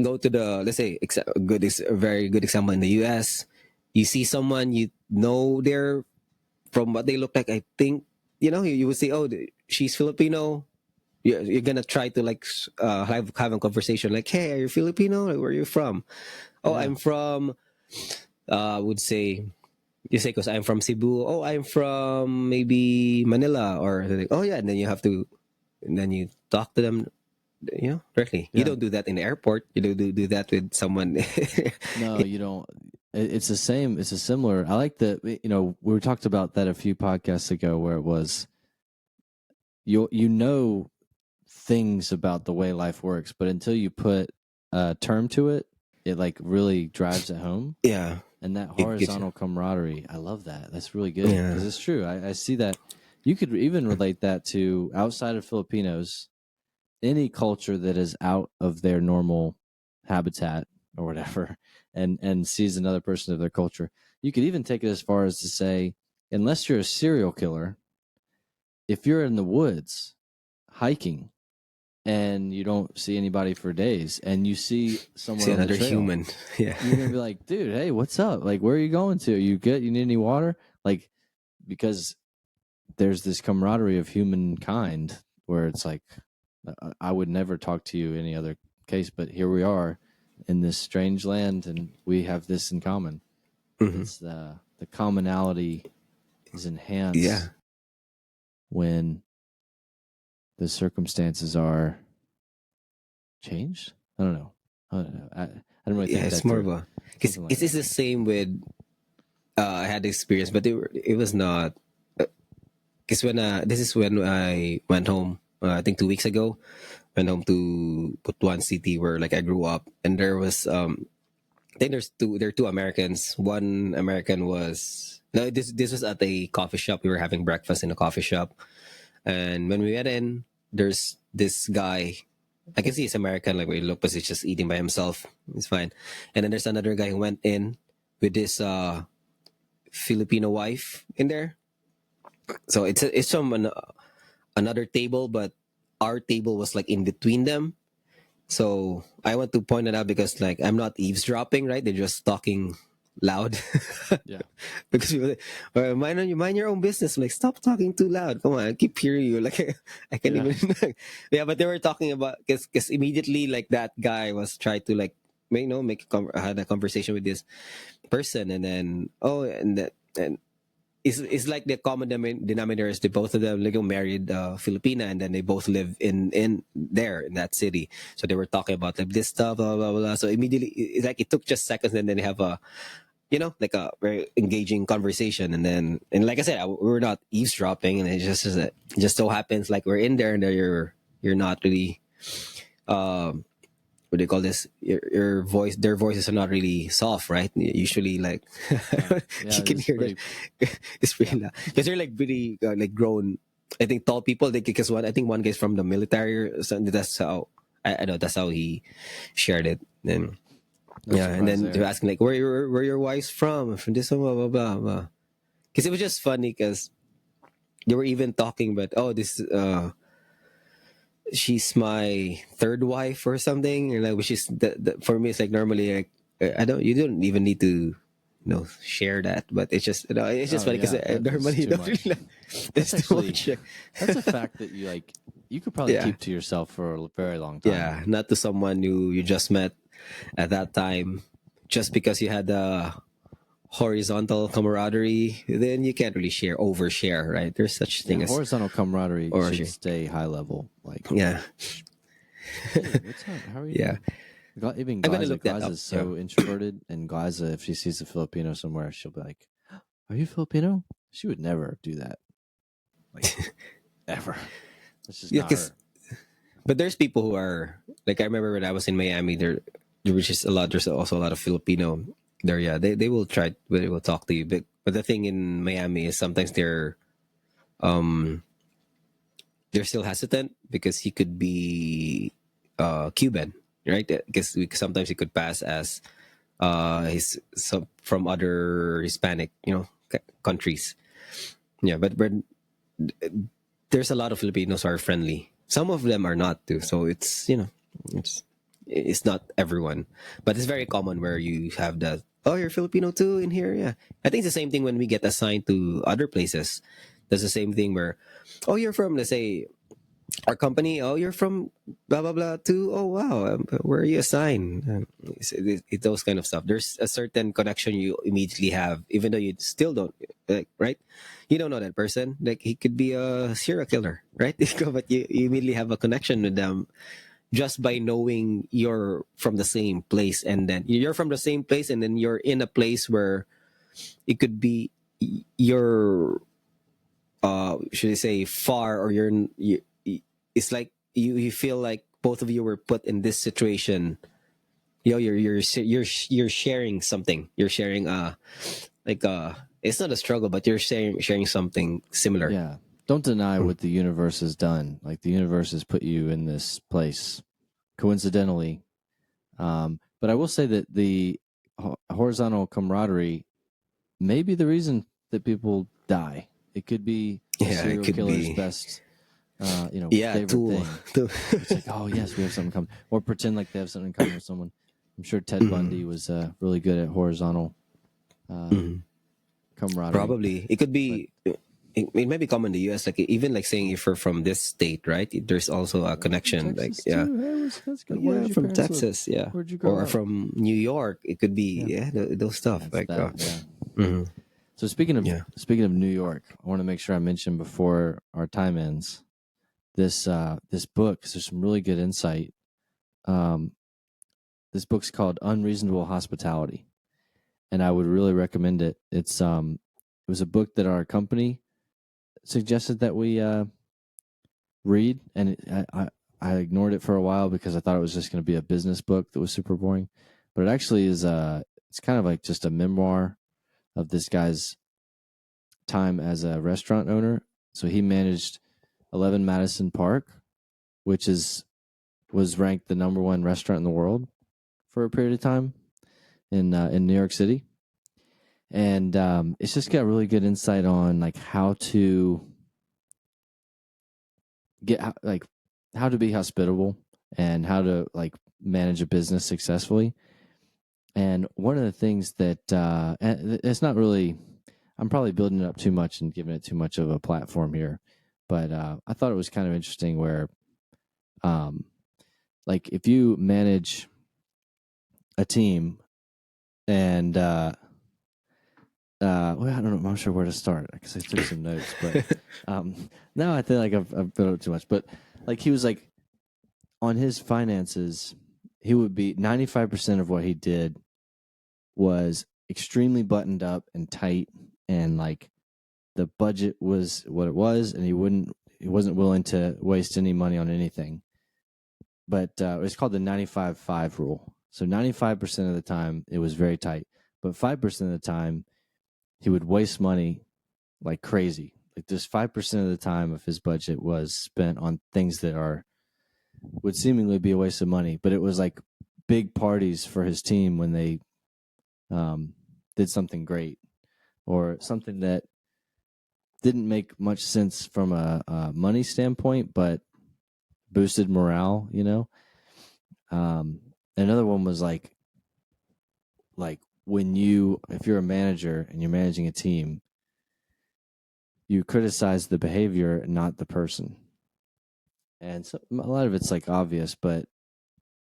go to the, let's say, a very good example in the U.S., you see someone you know they're from what they look like. I think you would say, oh, she's Filipino. You're gonna try to like have a conversation like, hey, are you Filipino? Like, where are you from? Oh, Yeah, I'm from. I would say you say because I'm from Cebu. Oh, I'm from maybe Manila, or they're like, oh yeah, and then you have to, and then you talk to them, directly. You yeah. don't do that in the airport. You do that with someone. No, you don't. It's the same. It's a similar. I like that. We talked about that a few podcasts ago, where it was you know things about the way life works, but until you put a term to it, it like really drives it home. Yeah, And that it gives you. horizontal camaraderie, I love that. That's really good Yeah, because it's true. I see that. You could even relate that to outside of Filipinos, any culture that is out of their normal habitat or whatever, and sees another person of their culture. You could even take it as far as to say, unless you're a serial killer, if you're in the woods hiking and you don't see anybody for days and you see someone see on the another trail, human. Yeah, you're gonna be like, dude, hey, what's up? Like, where are you going to? You good? You need any water? Like, because there's this camaraderie of humankind where it's like, I would never talk to you any other case, but here we are in this strange land and we have this in common. hmm, It's the commonality is yeah, enhanced when the circumstances are changed. I don't know. I didn't really yeah. think It's that more of through. a, because Something like it's that. the same with. I had the experience, but it was not. Because when this is when I went home. I think 2 weeks ago, went home to Butuan City where like I grew up, and there was I think there are two Americans. One American was, no, this was at a coffee shop. We were having breakfast in a coffee shop, and when we went in, there's this guy. I can see he's American, like where he looked, but he's just eating by himself. It's fine. And then there's another guy who went in with this Filipino wife in there. So it's from another table, but our table was like in between them. So I want to point it out because like I'm not eavesdropping, right? They're just talking loud. Yeah. Because people like, mind your own business. I'm like, stop talking too loud. Come on, I keep hearing you. Like I can't Yeah. even. Yeah, but they were talking about because immediately like that guy was trying to like had a conversation with this person, and then and it's like the common denominator is the both of them like married Filipina, and then they both live in there in that city. So they were talking about like this stuff, blah blah blah. So immediately, it's like it took just seconds, and then they have a like a very engaging conversation, and then and like I said, we're not eavesdropping, and it just so happens like we're in there, and then you're not really um what do you call this? Your voice, their voices are not really soft, right? Usually, like Yeah, you can it's hear pretty. that it's pretty Yeah. loud because they're like pretty like grown. I think tall people. They because one I think one guy's from the military. Or something. That's how I know. That's how he shared it. Then No yeah, and surprise then they're there. asking like where your wife's from this one, blah blah blah blah. Because it was just funny because they were even talking about this she's my third wife or something, and like which is for me it's like normally like I don't you don't even need to share that, but it's just it's just Oh funny because yeah, that's normally you too don't much. really That's it's too actually much. that's a fact that you could probably Yeah, keep to yourself for a very long time. yeah, not to someone who you just met at that time, just because you had the horizontal camaraderie, then you can't really overshare, right? There's such Yeah, thing as horizontal camaraderie should overshare. stay high level. Like, Yeah, hey, what's up? How are you yeah, doing? Even I'm gonna Gliza, look that up. Gliza's Yeah. so introverted, and Gliza, if she sees a Filipino somewhere, she'll be like, "Are you Filipino?" She would never do that, like ever. That's just Yeah, not because her. but there's people who are like I remember when I was in Miami. There was just a lot. There's also a lot of Filipino there. Yeah, they will try. They will talk to you. But the thing in Miami is sometimes um they're still hesitant because he could be Cuban, right? Because sometimes he could pass as his from other Hispanic countries. Yeah, but there's a lot of Filipinos who are friendly. Some of them are not too. So it's it's it's not everyone, but it's very common where you have that. Oh, you're Filipino too in here. Yeah, I think it's the same thing when we get assigned to other places. There's the same thing where, oh, you're from, let's say, our company. Oh, you're from blah blah blah too. Oh wow, where are you assigned? Those kind of stuff. There's a certain connection you immediately have, even though you still don't like, right? You don't know that person. Like he could be a serial killer, right? But you immediately have a connection with them just by knowing you're from the same place, and then you're from the same place, and then you're in a place where it could be you're should I say far, or it's like you feel like both of you were put in this situation. You're sharing something. You're sharing like it's not a struggle, but you're sharing something similar. Yeah, don't deny Mm. what the universe has done. Like the universe has put you in this place coincidentally. But I will say that the horizontal camaraderie may be the reason that people die. It could be a Yeah, it serial could killer's be. best, Yeah, favorite tool. thing. It's like, oh yes, we have something in common, or pretend like they have something in common with someone. I'm sure Ted Bundy Mhm. was really good at horizontal uh, Mhm. camaraderie. Probably it could But be. It might be common in the U.S. Like even like saying if you're from this state, right? There's also a yeah, I'm from connection. Like Texas yeah, too. Hey, that's good. Where yeah, did your from parents live? Texas, yeah, Where'd you grow or up? from New York. It could be Yeah, yeah, those stuff. that's Like that. Yeah. mhm. So Yeah. speaking of New York, I want to make sure I mention before our time ends this book, because there's some really good insight. Um, this book's called Unreasonable Hospitality, and I would really recommend it. It was a book that our company suggested that we read, and I ignored it for a while because I thought it was just going to be a business book that was super boring, but it actually is it's kind of like just a memoir of this guy's time as a restaurant owner. So he managed 11 Madison Park, which was ranked the number one restaurant in the world for a period of time in New York City, and it's just got really good insight on like how to like how to be hospitable and how to like manage a business successfully. And one of the things that it's not really, I'm probably building it up too much and giving it too much of a platform here, but I thought it was kind of interesting where, um, like, if you manage a team and well, I don't know, I'm not sure where to start because I took some notes, but now I feel like I've built up too much. But like, he was like, on his finances, he would be 95% of what he did was extremely buttoned up and tight, and like the budget was what it was, and he wasn't willing to waste any money on anything. But it's called the 95-5 rule. So 95% of the time it was very tight, but 5% of the time he would waste money like crazy. Like, just 5% of the time of his budget was spent on things that would seemingly be a waste of money, but it was like big parties for his team when they did something great, or something that didn't make much sense from a money standpoint, but boosted morale. Another one was like when if you're a manager and you're managing a team, you criticize the behavior, not the person. And so a lot of it's like obvious, but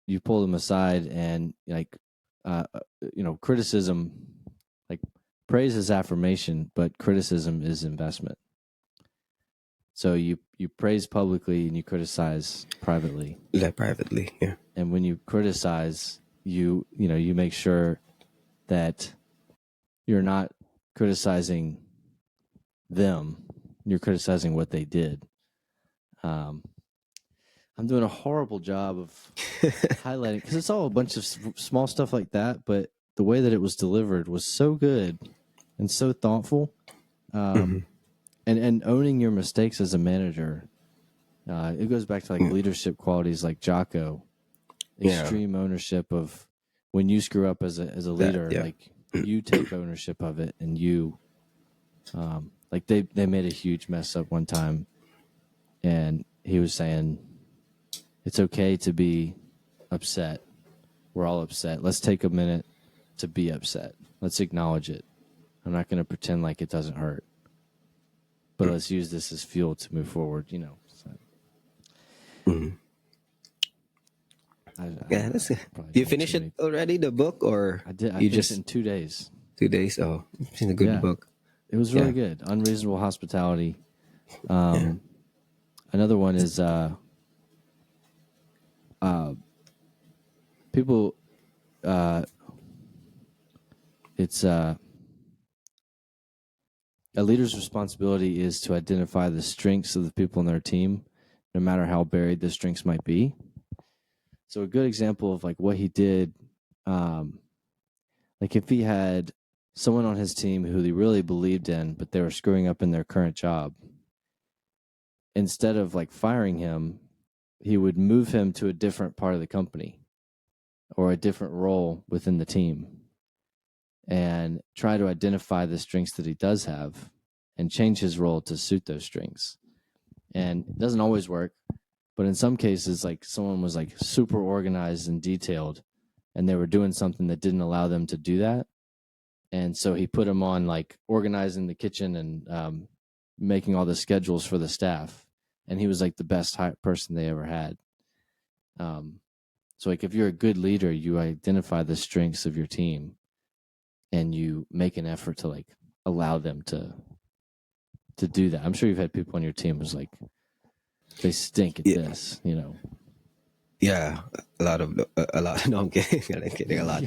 you pull them aside and like, criticism, like, praise is affirmation, but criticism is investment. So you praise publicly and you criticize privately. Yeah, privately. Yeah. And when you criticize, you make sure that you're not criticizing them, you're criticizing what they did. I'm doing a horrible job of highlighting, because it's all a bunch of small stuff like that, but the way that it was delivered was so good and so thoughtful. And owning your mistakes as a manager, it goes back to like leadership qualities like Jocko, extreme ownership of when you screw up as a leader, like you take ownership of it, and you, like they made a huge mess up one time, and he was saying, it's okay to be upset. We're all upset. Let's take a minute to be upset. Let's acknowledge it. I'm not going to pretend like it doesn't hurt, but let's use this as fuel to move forward. So. Yeah, that's it. You finish it already, the book, or I did? I you just in 2 days. 2 days? Oh, it's a good book. It was really good. Unreasonable Hospitality. Another one is people. It's a leader's responsibility is to identify the strengths of the people in their team, no matter how buried the strengths might be. So a good example of like what he did, like if he had someone on his team who he really believed in, but they were screwing up in their current job, instead of like firing him, he would move him to a different part of the company or a different role within the team and try to identify the strengths that he does have and change his role to suit those strengths. And it doesn't always work, but in some cases, like someone was like super organized and detailed, and they were doing something that didn't allow them to do that. And so he put them on like organizing the kitchen and making all the schedules for the staff. And he was like the best person they ever had. So like if you're a good leader, you identify the strengths of your team and you make an effort to like allow them to do that. I'm sure you've had people on your team who's like, they stink at this, Yeah, a lot. No, I'm kidding. I'm kidding. A lot.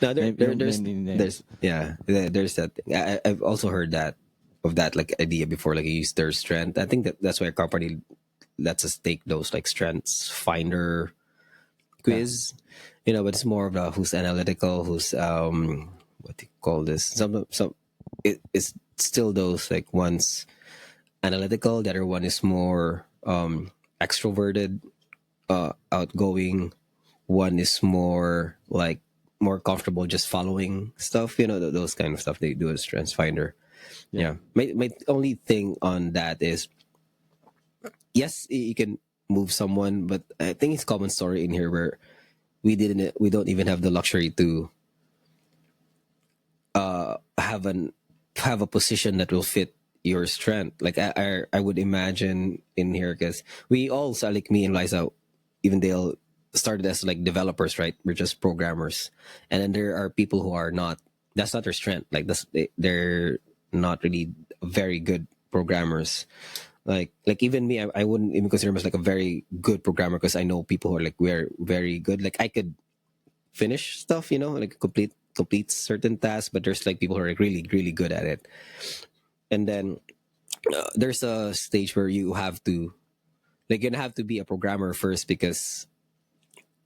No, there's there's that thing. I've also heard that of that like idea before. Like, you use their strength. I think that's why a company lets us take those like strengths finder quiz. But it's more of who's analytical, who's what do you call this? It's still those like one's analytical, the other one is more extroverted, outgoing. One is more comfortable just following stuff, those kind of stuff they do as strengths finder. My only thing on that is, yes, you can move someone, but I think it's common story in here where we don't even have the luxury to have a position that will fit your strength. Like I would imagine in here, because we all, so like me and Liza, even they'll started as like developers, right? We're just programmers, and then there are people who are not. That's not their strength. Like they're not really very good programmers. Like even me, I wouldn't even consider myself like a very good programmer, because I know people who are like very good. Like I could finish stuff, like complete certain tasks, but there's like people who are like really good at it. And then there's a stage where you have to, like, you're gonna have to be a programmer first, because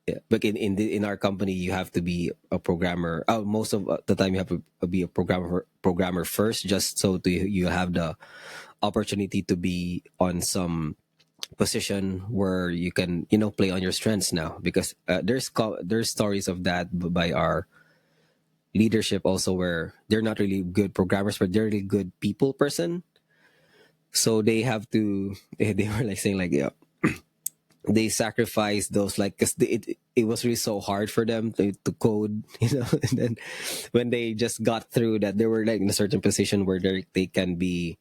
yeah, but in our company you have to be a programmer. Most of the time you have to be a programmer first, just so you have the opportunity to be on some position where you can play on your strengths now, because there's stories of that by our leadership also, where they're not really good programmers, but they're really good people person. So they have to they were like saying like, yeah, they sacrifice those, like, because it was really so hard for them to code, and then when they just got through that, they were like in a certain position where they can be,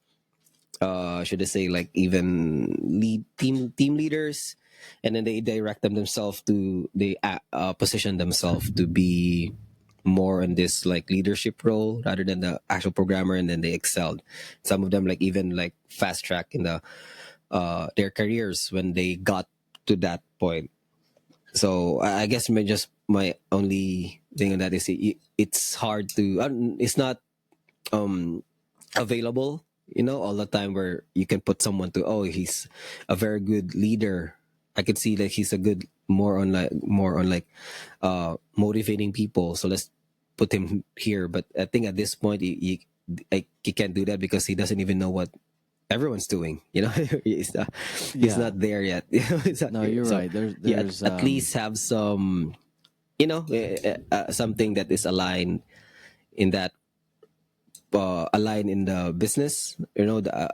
should I say, like, even lead team leaders, and then they direct themselves to, they position themselves to be more in this like leadership role rather than the actual programmer, and then they excelled. Some of them like even like fast track in their careers when they got to that point. So I guess my only thing on that is it's hard to, it's not um available, all the time, where you can put someone to, oh, he's a very good leader. I could see like he's a good, more on like motivating people, so let's put him here. But I think at this point he can't do that, because he doesn't even know what everyone's doing. He's Yeah. not there yet. No, you're So right. There's yeah, there's at least have some, something that is aligned in that, align in the business,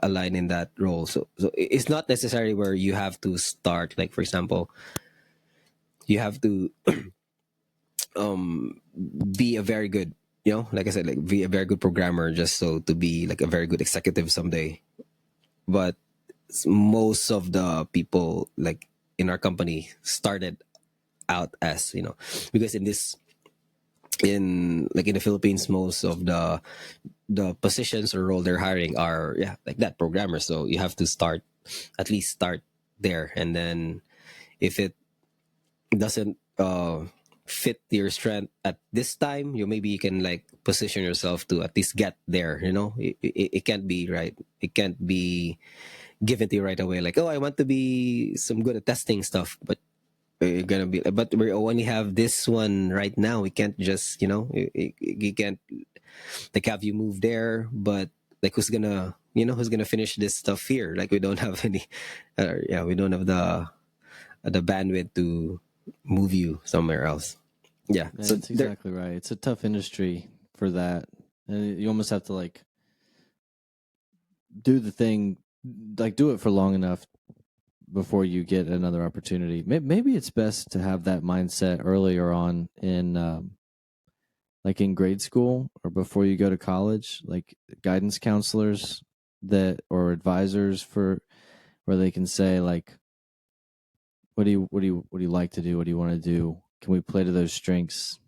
align in that role. So it's not necessarily where you have to start, like, for example, you have to be a very good, like I said, like, be a very good programmer just so to be like a very good executive someday. But most of the people like in our company started out as, because in the Philippines, most of the positions or role they're hiring are, yeah, like that, programmers. So you have to at least start there, and then if it doesn't fit your strength at this time, maybe you can like position yourself to at least get there. It can't be right. It can't be given to you right away. Like, oh, I want to be some good at testing stuff, but you're gonna be. But we only have this one right now. We can't just, you can't like have you move there, but like who's gonna finish this stuff here? Like, we don't have any, yeah, we don't have the bandwidth to move you somewhere else. Yeah, Yeah, so that's there. exactly right. It's a tough industry for that. And you almost have to like do the thing, like do it for long enough before you get another opportunity. Maybe it's best to have that mindset earlier on in like in grade school or before you go to college, like guidance counselors that or advisors for where they can say like, what do you like to do? What do you want to do? Can we play to those strengths?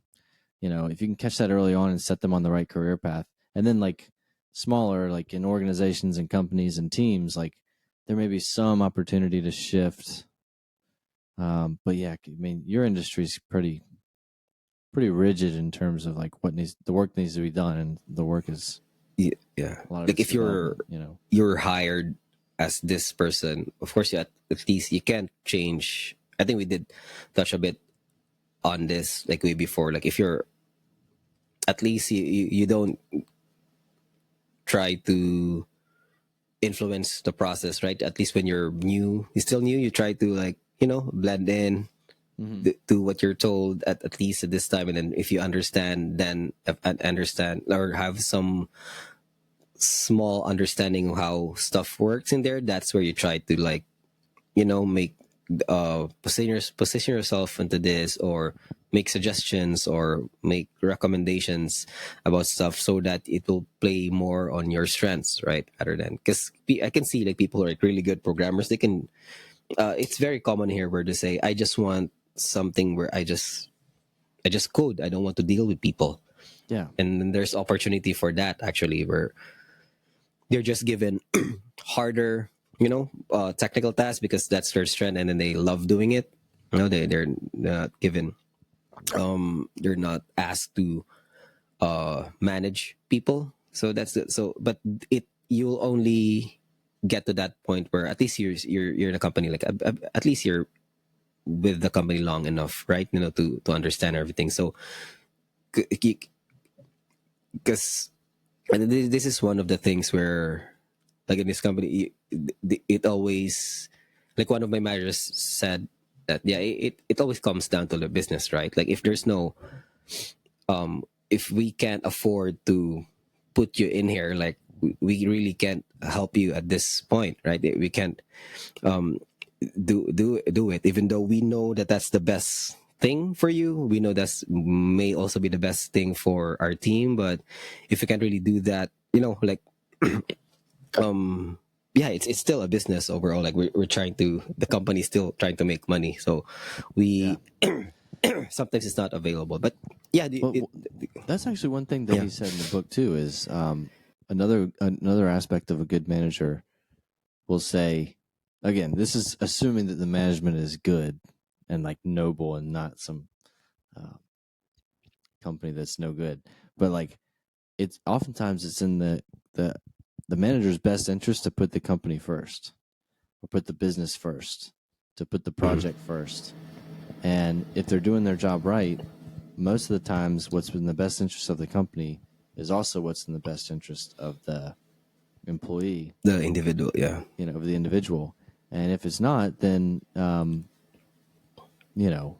If you can catch that early on and set them on the right career path, and then like smaller, like in organizations and companies and teams, like there may be some opportunity to shift. But yeah, I mean, your industry's pretty rigid in terms of like the work needs to be done, and the work is Yeah, a lot of like it's if you're development. you're hired as this person, of course, you at least you can't change. I think we did touch a bit on this like way before. Like, if you're, at least you don't try to influence the process, right? At least when you're still new, you try to, like, blend in, Hmm. do what you're told at least at this time. And then if you understand, then understand or have some small understanding of how stuff works in there, that's where you try to, like, make position yourself into this, or make suggestions or make recommendations about stuff so that it will play more on your strengths, right? Other than, because I can see like people who are like really good programmers, they can it's very common here where they say, I just want something where I just code, I don't want to deal with people. Yeah. And then there's opportunity for that actually, where they're just given harder, technical tasks because that's their strength, and then they love doing it. They're not given, they're not asked to manage people. So that's it. So, but it you'll only get to that point where at least you're in a company, like at least you're with the company long enough, right? To understand everything. So because this is one of the things where, like in this company, it always, like one of my managers said that, yeah, it always comes down to the business, right? Like if there's no, if we can't afford to put you in here, like we really can't help you at this point, right? We can't do it, even though we know that that's the best thing for you. We know that's may also be the best thing for our team, but if we can't really do that, like yeah, it's still a business overall. Like we're trying to, the company's still trying to make money, so Yeah. we sometimes it's not available. But yeah, Well, that's actually one thing that Yeah. he said in the book too. Is another aspect of a good manager will say, again, this is assuming that the management is good and like noble and not some uh, company that's no good. But like it's oftentimes it's in the the manager's best interest to put the company first, or put the business first, to put the Mhm. project first. And if they're doing their job right, most of the times what's in the best interest of the company is also what's in the best interest of the employee, The individual, yeah. of the individual. And if it's not, then you know,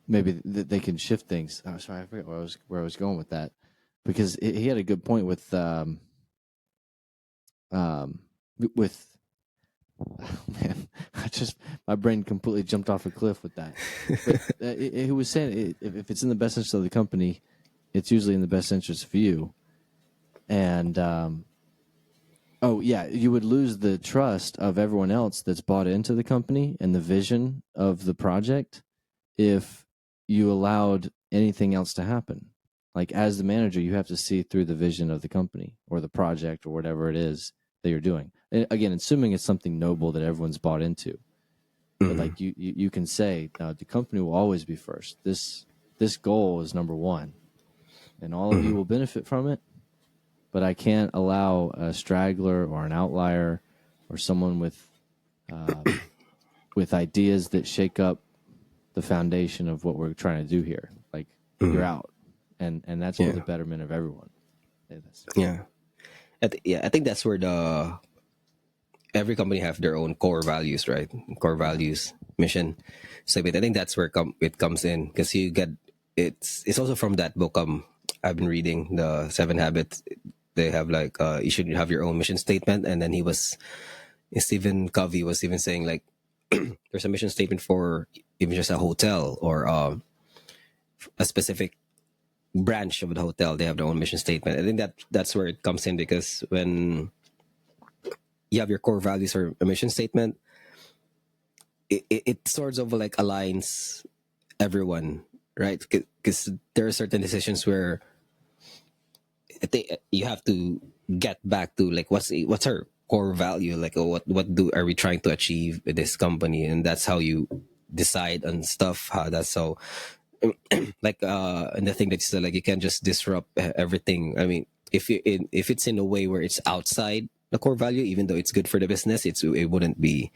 maybe they can shift things. Oh, sorry, I forget where I was going with that, because he had a good point with um with oh, man, my brain completely jumped off a cliff with that. But he was saying if it's in the best interest of the company, it's usually in the best interest for you. And oh yeah, you would lose the trust of everyone else that's bought into the company and the vision of the project if you allowed anything else to happen. Like as the manager, you have to see through the vision of the company or the project or whatever it is that you're doing. And again, assuming it's something noble that everyone's bought into. But Mhm. like you can say, the company will always be first. This goal is number one, and all of you Mhm. will benefit from it. But I can't allow a straggler or an outlier or someone uh, with ideas that shake up the foundation of what we're trying to do here. Like you're Mhm. out, and that's for Yeah. the betterment of everyone. Yeah, Yeah. I think that's where the every company have their own core values, right? Core yeah, values, mission. So, but I think that's where it comes in, because you get, it's also from that book I've been reading, the Seven Habits. They have like you should have your own mission statement, and then Stephen Covey was even saying like there's a mission statement for even just a hotel, or a specific branch of the hotel. They have their own mission statement. I think that's where it comes in, because when you have your core values or a mission statement, it sort of like aligns everyone, right? Because there are certain decisions where you have to get back to like what's our core value, like what do are we trying to achieve with this company, and that's how you decide on stuff. How that's so like and the thing that's like you can't just disrupt everything. I mean, if it's in a way where it's outside the core value, even though it's good for the business, it wouldn't be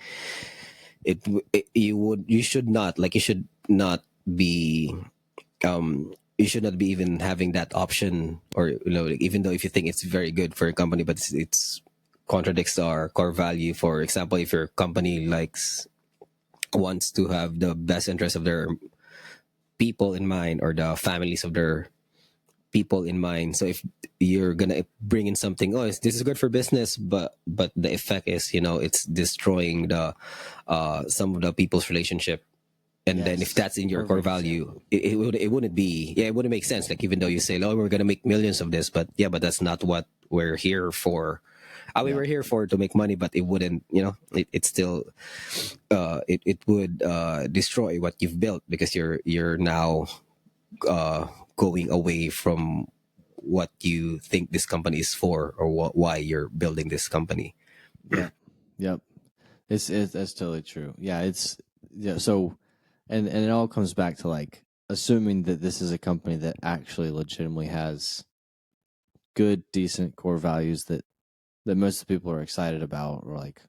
you should not, like you should not be you should not be even having that option, or like, even though if you think it's very good for a company, but it's contradicts our core value. For example, if your company wants to have the best interest of their people in mind, or the families of their people in mind. So if you're gonna bring in something, oh, this is good for business, but the effect is, it's destroying the some of the people's relationship. And then if Yes, that's in your core perfect value, example. it wouldn't be, yeah, it wouldn't make sense. Like, even though you say, oh, we're gonna make millions of this, but yeah, but that's not what we're here for. We Yeah, were here for to make money, but it wouldn't, it still it would destroy what you've built, because you're now going away from what you think this company is for, or why you're building this company. yep, yep. It's that's totally true. Yeah, it's yeah. So, and it all comes back to like assuming that this is a company that actually legitimately has good, decent core values that most of the people are excited about, or like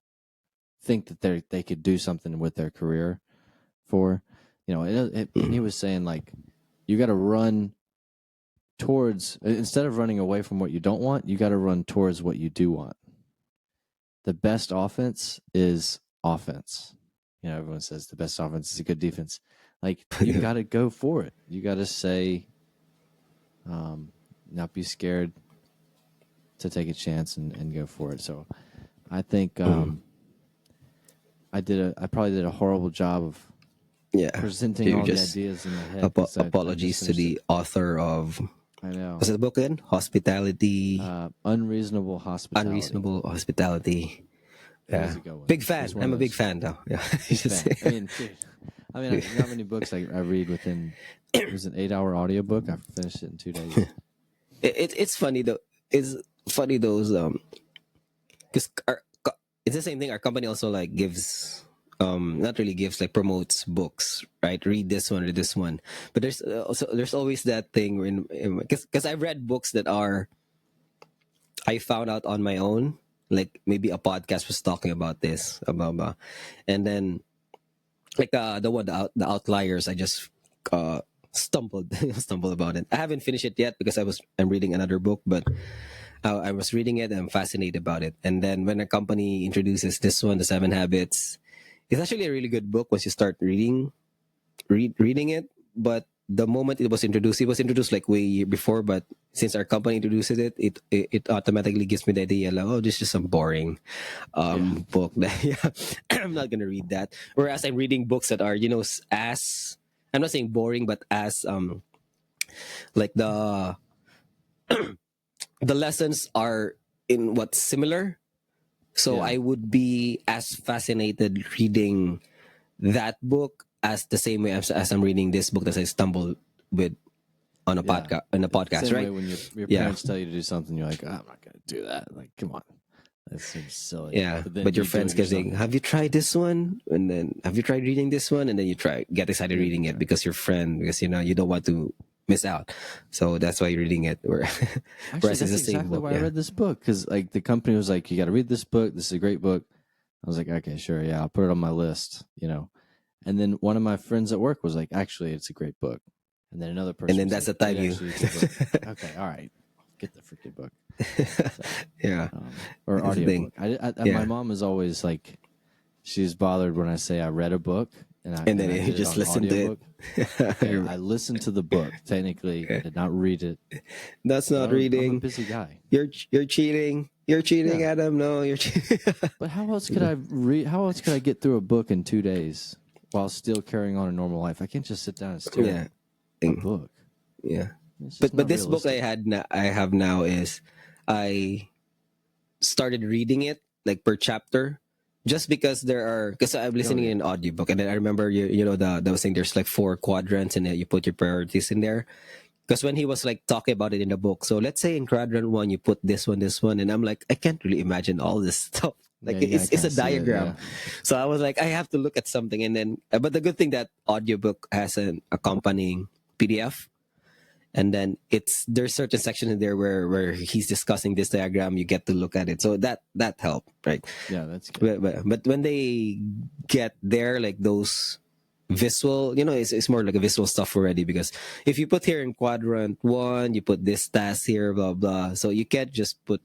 think that they could do something with their career for. And he was saying like you got to run towards, instead of running away from what you don't want, you got to run towards what you do want. The best offense is offense. Everyone says the best offense is a good defense. Like you got to go for it. You got to say, not be scared to take a chance and go for it. So I think I probably did a horrible job of Yeah. presenting all the ideas in my head. I just Apologies to finished it. the author of, I know. what's the book again? Hospitality. Unreasonable hospitality. Unreasonable Hospitality. It was Yeah. a good one. Big It fan. was one I'm of a big those. fan, though. Yeah. Big fan. I mean, dude. You know how many books I read within? It was an 8-hour audiobook. I finished it in 2 days. It's funny though. It's funny those because it's the same thing. Our company also like gives not really gives, like promotes books, right? Read this one, read this one. But there's always that thing when, because I've read books that are, I found out on my own, like maybe a podcast was talking about this, blah, blah. And then like the outliers, I just stumbled stumbled about it. I haven't finished it yet because I'm reading another book, but I was reading it and I'm fascinated about it. And then when a company introduces this one, the Seven Habits, it's actually a really good book once you start reading it. But the moment it was introduced like way before. But since our company introduces it automatically gives me the idea like, oh, this is just some boring Yeah. book that yeah, I'm not gonna read that. Whereas I'm reading books that are, as, I'm not saying boring, but as like the lessons are in what similar. So Yeah. I would be as fascinated reading that book as the same way as I'm reading this book that I stumbled with on a Yeah. podcast, Same way right? when your Yeah. parents tell you to do something, you're like, oh, I'm not gonna do that. Like, come on, that seems silly. Yeah, But then but your you do friends it keep yourself. saying, "Have you tried this one?" And then, "Have you tried reading this one?" And then you get excited Yeah, reading it exactly. because your friend, because you don't want to miss out. So that's why you're reading it. Actually, Whereas it's that's the same exactly book. why I Yeah, read this book, because like the company was like, you got to read this book. This is a great book. I was like, okay, sure, yeah, I'll put it on my list. And then one of my friends at work was like, actually, it's a great book. And then another and person then was that's like, the time it you. actually is a good book. Okay, all right, get the freaking book. So, Yeah, or that's the thing. audiobook. My Yeah, mom is always like, she's bothered when I say I read a book and I and then and I you did it just on listen to it. audiobook. Okay, I listened to the book. Technically, I did not read it, That's but not I'm a reading. busy guy. You're cheating. You're cheating, Yeah, Adam. No, you're cheating. but how else could I read? How else could I get through a book in 2 days while still carrying on a normal life? I can't just sit down and stare Yeah, at a book. yeah. It's just But not this book realistic. I have now is, I started reading it like per chapter, just because because I'm Oh listening yeah, in an audiobook, and then I remember the was saying there's like four quadrants, and then you put your priorities in there. Because when he was like talking about it in the book, so let's say in quadrant one you put this one, and I'm like, I can't really imagine all this stuff. yeah. Like You gotta it's kind a of see it. diagram. Yeah, So I was like, I have to look at something, and then but the good thing that audiobook has an accompanying PDF, and then there's certain sections in there where he's discussing this diagram, you get to look at it, so that helped, right? yeah. That's good. But when they get there, like those visual, it's more like a visual stuff already, because if you put here in quadrant one, you put this task here, blah blah, so you can't just put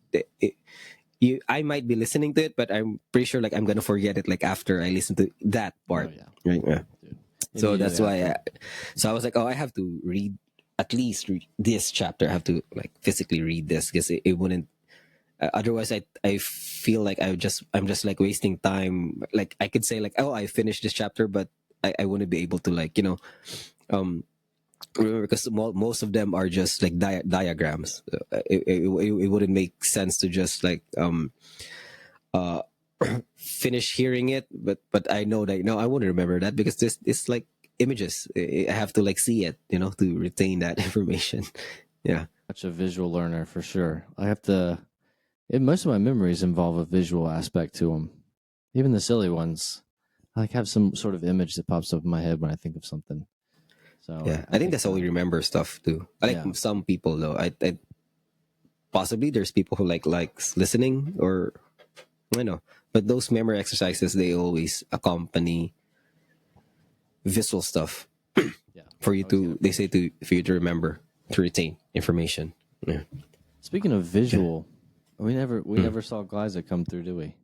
I might be listening to it, but I'm pretty sure like I'm gonna forget it like after I listen to that Oh part, yeah, right? Yeah. dude. So Immediately that's why after. so I was like, oh, I have to read at least this chapter. I have to like physically read this because it wouldn't. Otherwise, I feel like I'm just like wasting time. Like I could say like, oh, I finished this chapter, but I wouldn't be able to like um remember because most of them are just like diagrams. It wouldn't make sense to just like uh finish hearing it, but I know that no, I wouldn't remember that because this it's like images. I have to like see it, to retain that information. Yeah. Much a visual learner for sure. I have to. Most of my memories involve a visual aspect to them, even the silly ones. I like have some sort of image that pops up in my head when I think of something. So Yeah, I I think think, that's how we remember stuff too. I like yeah, some people though. I possibly there's people who likes listening or I know, but those memory exercises they always accompany visual stuff yeah. for you Always get a to they say push. to for you to remember to retain information. Yeah. Speaking of Yeah. visual, we Mm. never saw Glyza come through, do we?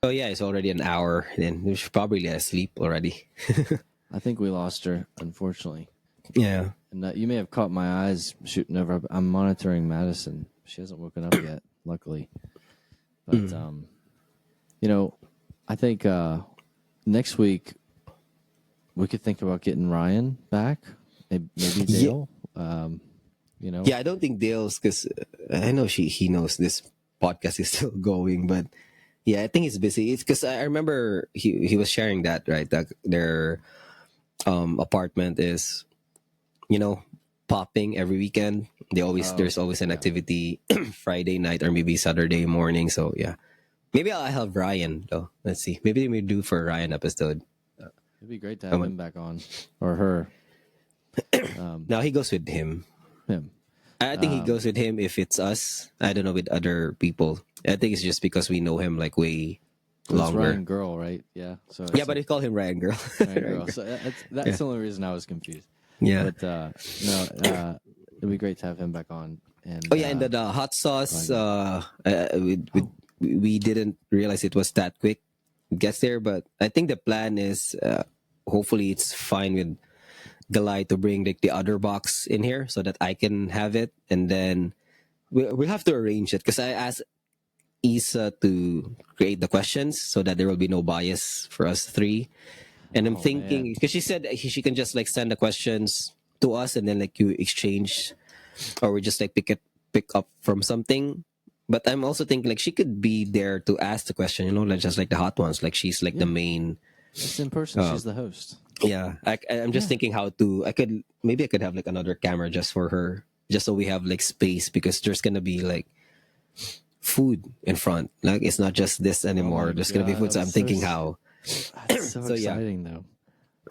Oh yeah, it's already an hour. Then we should probably asleep already. I think we lost her, unfortunately. Yeah. And you may have caught my eyes shooting over. I'm monitoring Madison. She hasn't woken up yet, luckily. But Mm. I think next week we could think about getting Ryan back, maybe Yeah. Dale. Yeah, I don't think Dale's because I know he knows this podcast is still going, but yeah, I think he's busy. It's because I remember he was sharing that right that their apartment is you know popping every weekend. Oh, There's always an yeah, activity Friday night or maybe Saturday morning. So yeah, maybe I'll have Ryan though. Let's see. Maybe we do for Ryan episode. it'd be great to I have want him back on or her. now he goes with him. Him. I think he goes with him if it's us. I don't know with other people. I think it's just because we know him like way Well, it's longer. Ryan Girl, right? Yeah. So Yeah, it's but like we call him Ryan Girl. Ryan Ryan Girl. Girl. So Yeah. that's the only reason I was confused. Yeah. But no, it'd be great to have him back on. And Oh yeah, and the hot sauce. Ryan. We didn't realize it was that quick. It gets there, but I think the plan is hopefully it's fine with Galai to bring like the other box in here so that I can have it, and then we'll have to arrange it because I asked Isa to create the questions so that there will be no bias for us three. And I'm Oh man. thinking because she said she can just like send the questions to us and then like you exchange or we just like pick up from something. But I'm also thinking like she could be there to ask the question, like just like the hot ones. Like she's like the Yeah. main. It's in person. She's the host. Yeah, I'm just Yeah. thinking how to. I could have like another camera just for her, just so we have like space because there's gonna be like food in front. Like it's not just this Oh anymore. my There's gonna be god, food. So I'm thinking how. that's so So yeah, exciting though.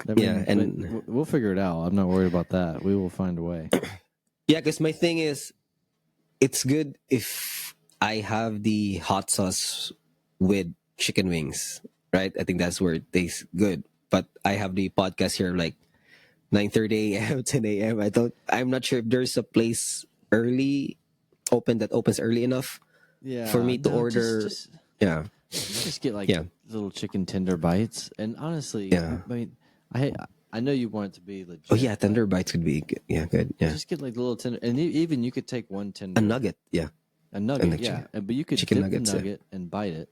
I yeah, mean, and we'll figure it out. I'm not worried about that. We will find a way. yeah, because my thing is, it's good if I have the hot sauce with chicken wings, right? I think that's where it tastes good. But I have the podcast here like 9:30 a.m., 10 a.m. I'm not sure if there's a place early open that opens early enough for Yeah, me to no, order. Yeah, just get like yeah, little chicken tender bites. And honestly, yeah. I mean, I know you want it to be Oh legit, yeah, but tender bites could be good. Yeah, good. Yeah, just get like little tender, and even you could take one a tender, nugget. Yeah, a and nugget, like yeah, but you could chicken dip the nuggets. Yeah, nugget and bite it,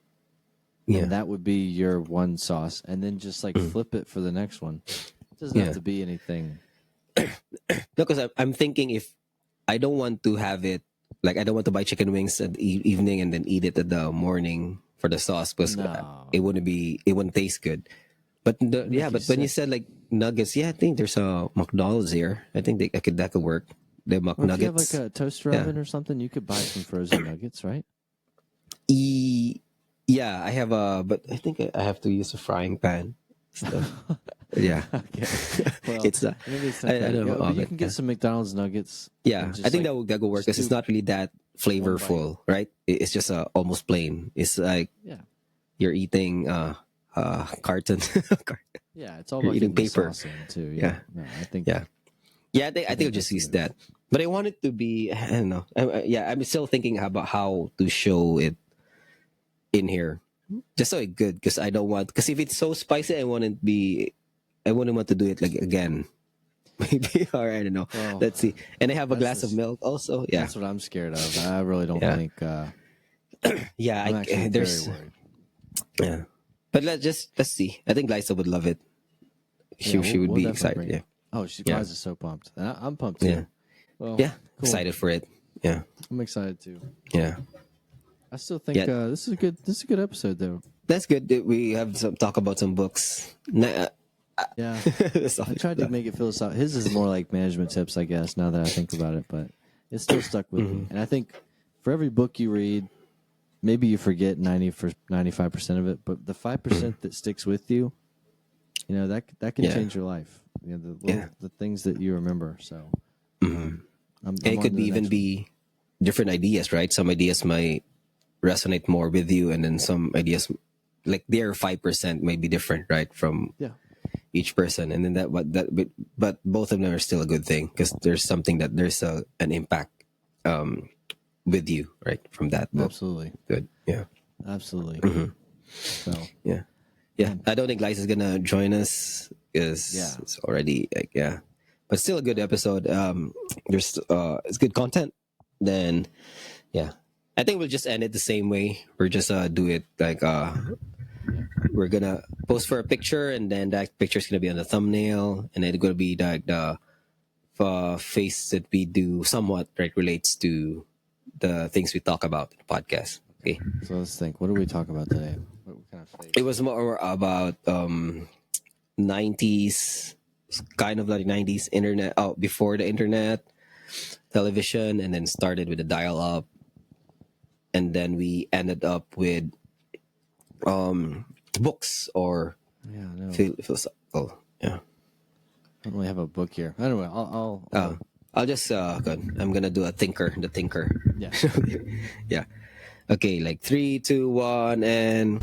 yeah, and that would be your one sauce, and then just like mm, flip it for the next one. It doesn't have yeah. to be anything. No, because I'm thinking if I don't want to have it like I don't want to buy chicken wings at the evening and then eat it at the morning for the sauce because No, it wouldn't taste good. But it'd make you but when you sick. said like nuggets, yeah, I think there's a McDonald's here. I think that could work. The Or if you have like McNuggets. a toaster Yeah. oven or something, you could buy some frozen nuggets, right? E, yeah, I have a, but I think I have to use a frying pan. Stuff. Yeah, Okay. Well, it's maybe it's not I that. don't Yeah, know but you oven. can Yeah, get some McDonald's nuggets yeah. and I just think like that will work just because it's do not really that one bite. flavorful, right? It's just almost plain. It's like Yeah. you're eating carton. Yeah, it's all You're about eating getting the paper. sauce in too. Yeah. Yeah, No, I think yeah, yeah. I think I'll that's just the use move. that. But I want it to be. I don't know. Yeah, I'm still thinking about how to show it in here, just so it good. Because I don't want. Because if it's so spicy, I wouldn't want to do it like again. Maybe, or I don't know. Well, Let's see. And I have a that's glass the of milk also. Yeah, That's what I'm scared of. I really don't yeah, think. yeah. I'm actually very There's worried. yeah, but let's see. I think Liza would love it. Yeah, She would we'll be definitely excited. bring Yeah, it. Oh, she's yeah, Liza's so pumped. And I'm pumped yeah, too. Well, yeah. cool. Excited for it. Yeah, I'm excited too. yeah, I still think yeah. this is a good. This is a good episode though. That's good. That we have some talk about some books. Yeah, That's all. I tried to make it philosophical. His is more like management tips, I guess. Now that I think about it, but it still stuck with me. And I think for every book you read, maybe you forget 95% of it, but the 5% that sticks with you, that can Yeah. change your life. Yeah. The things that you remember. So And I'm it on could to be the even next one. be different ideas, right? Some ideas might resonate more with you, and then some ideas, like their 5%, may be different, right, from Yeah, each person. And then but both of them are still a good thing because there's something that there's an impact um, with you, right, from that book. absolutely, Good. Yeah. absolutely. So Yeah. Yeah. Man. I don't think Liza's gonna join us because Yeah. it's already like, yeah, but still a good episode. There's it's good content. Then yeah, I think we'll just end it the same way. We're just do it like we're gonna post for a picture, and then that picture's gonna be on the thumbnail, and then it's gonna be like the face that we do somewhat right relates to the things we talk about in the podcast. Okay. So let's think. What do we talk about today? What kind of face? It was more about 90s, kind of like 90s internet, before the internet, television, and then started with the dial up, and then we ended up with books or Yeah, no. philosophical. Yeah. I don't really have a book here. Anyway, I'll just good. I'm gonna do the thinker. yeah. Yeah. Okay, like 3, 2, 1, and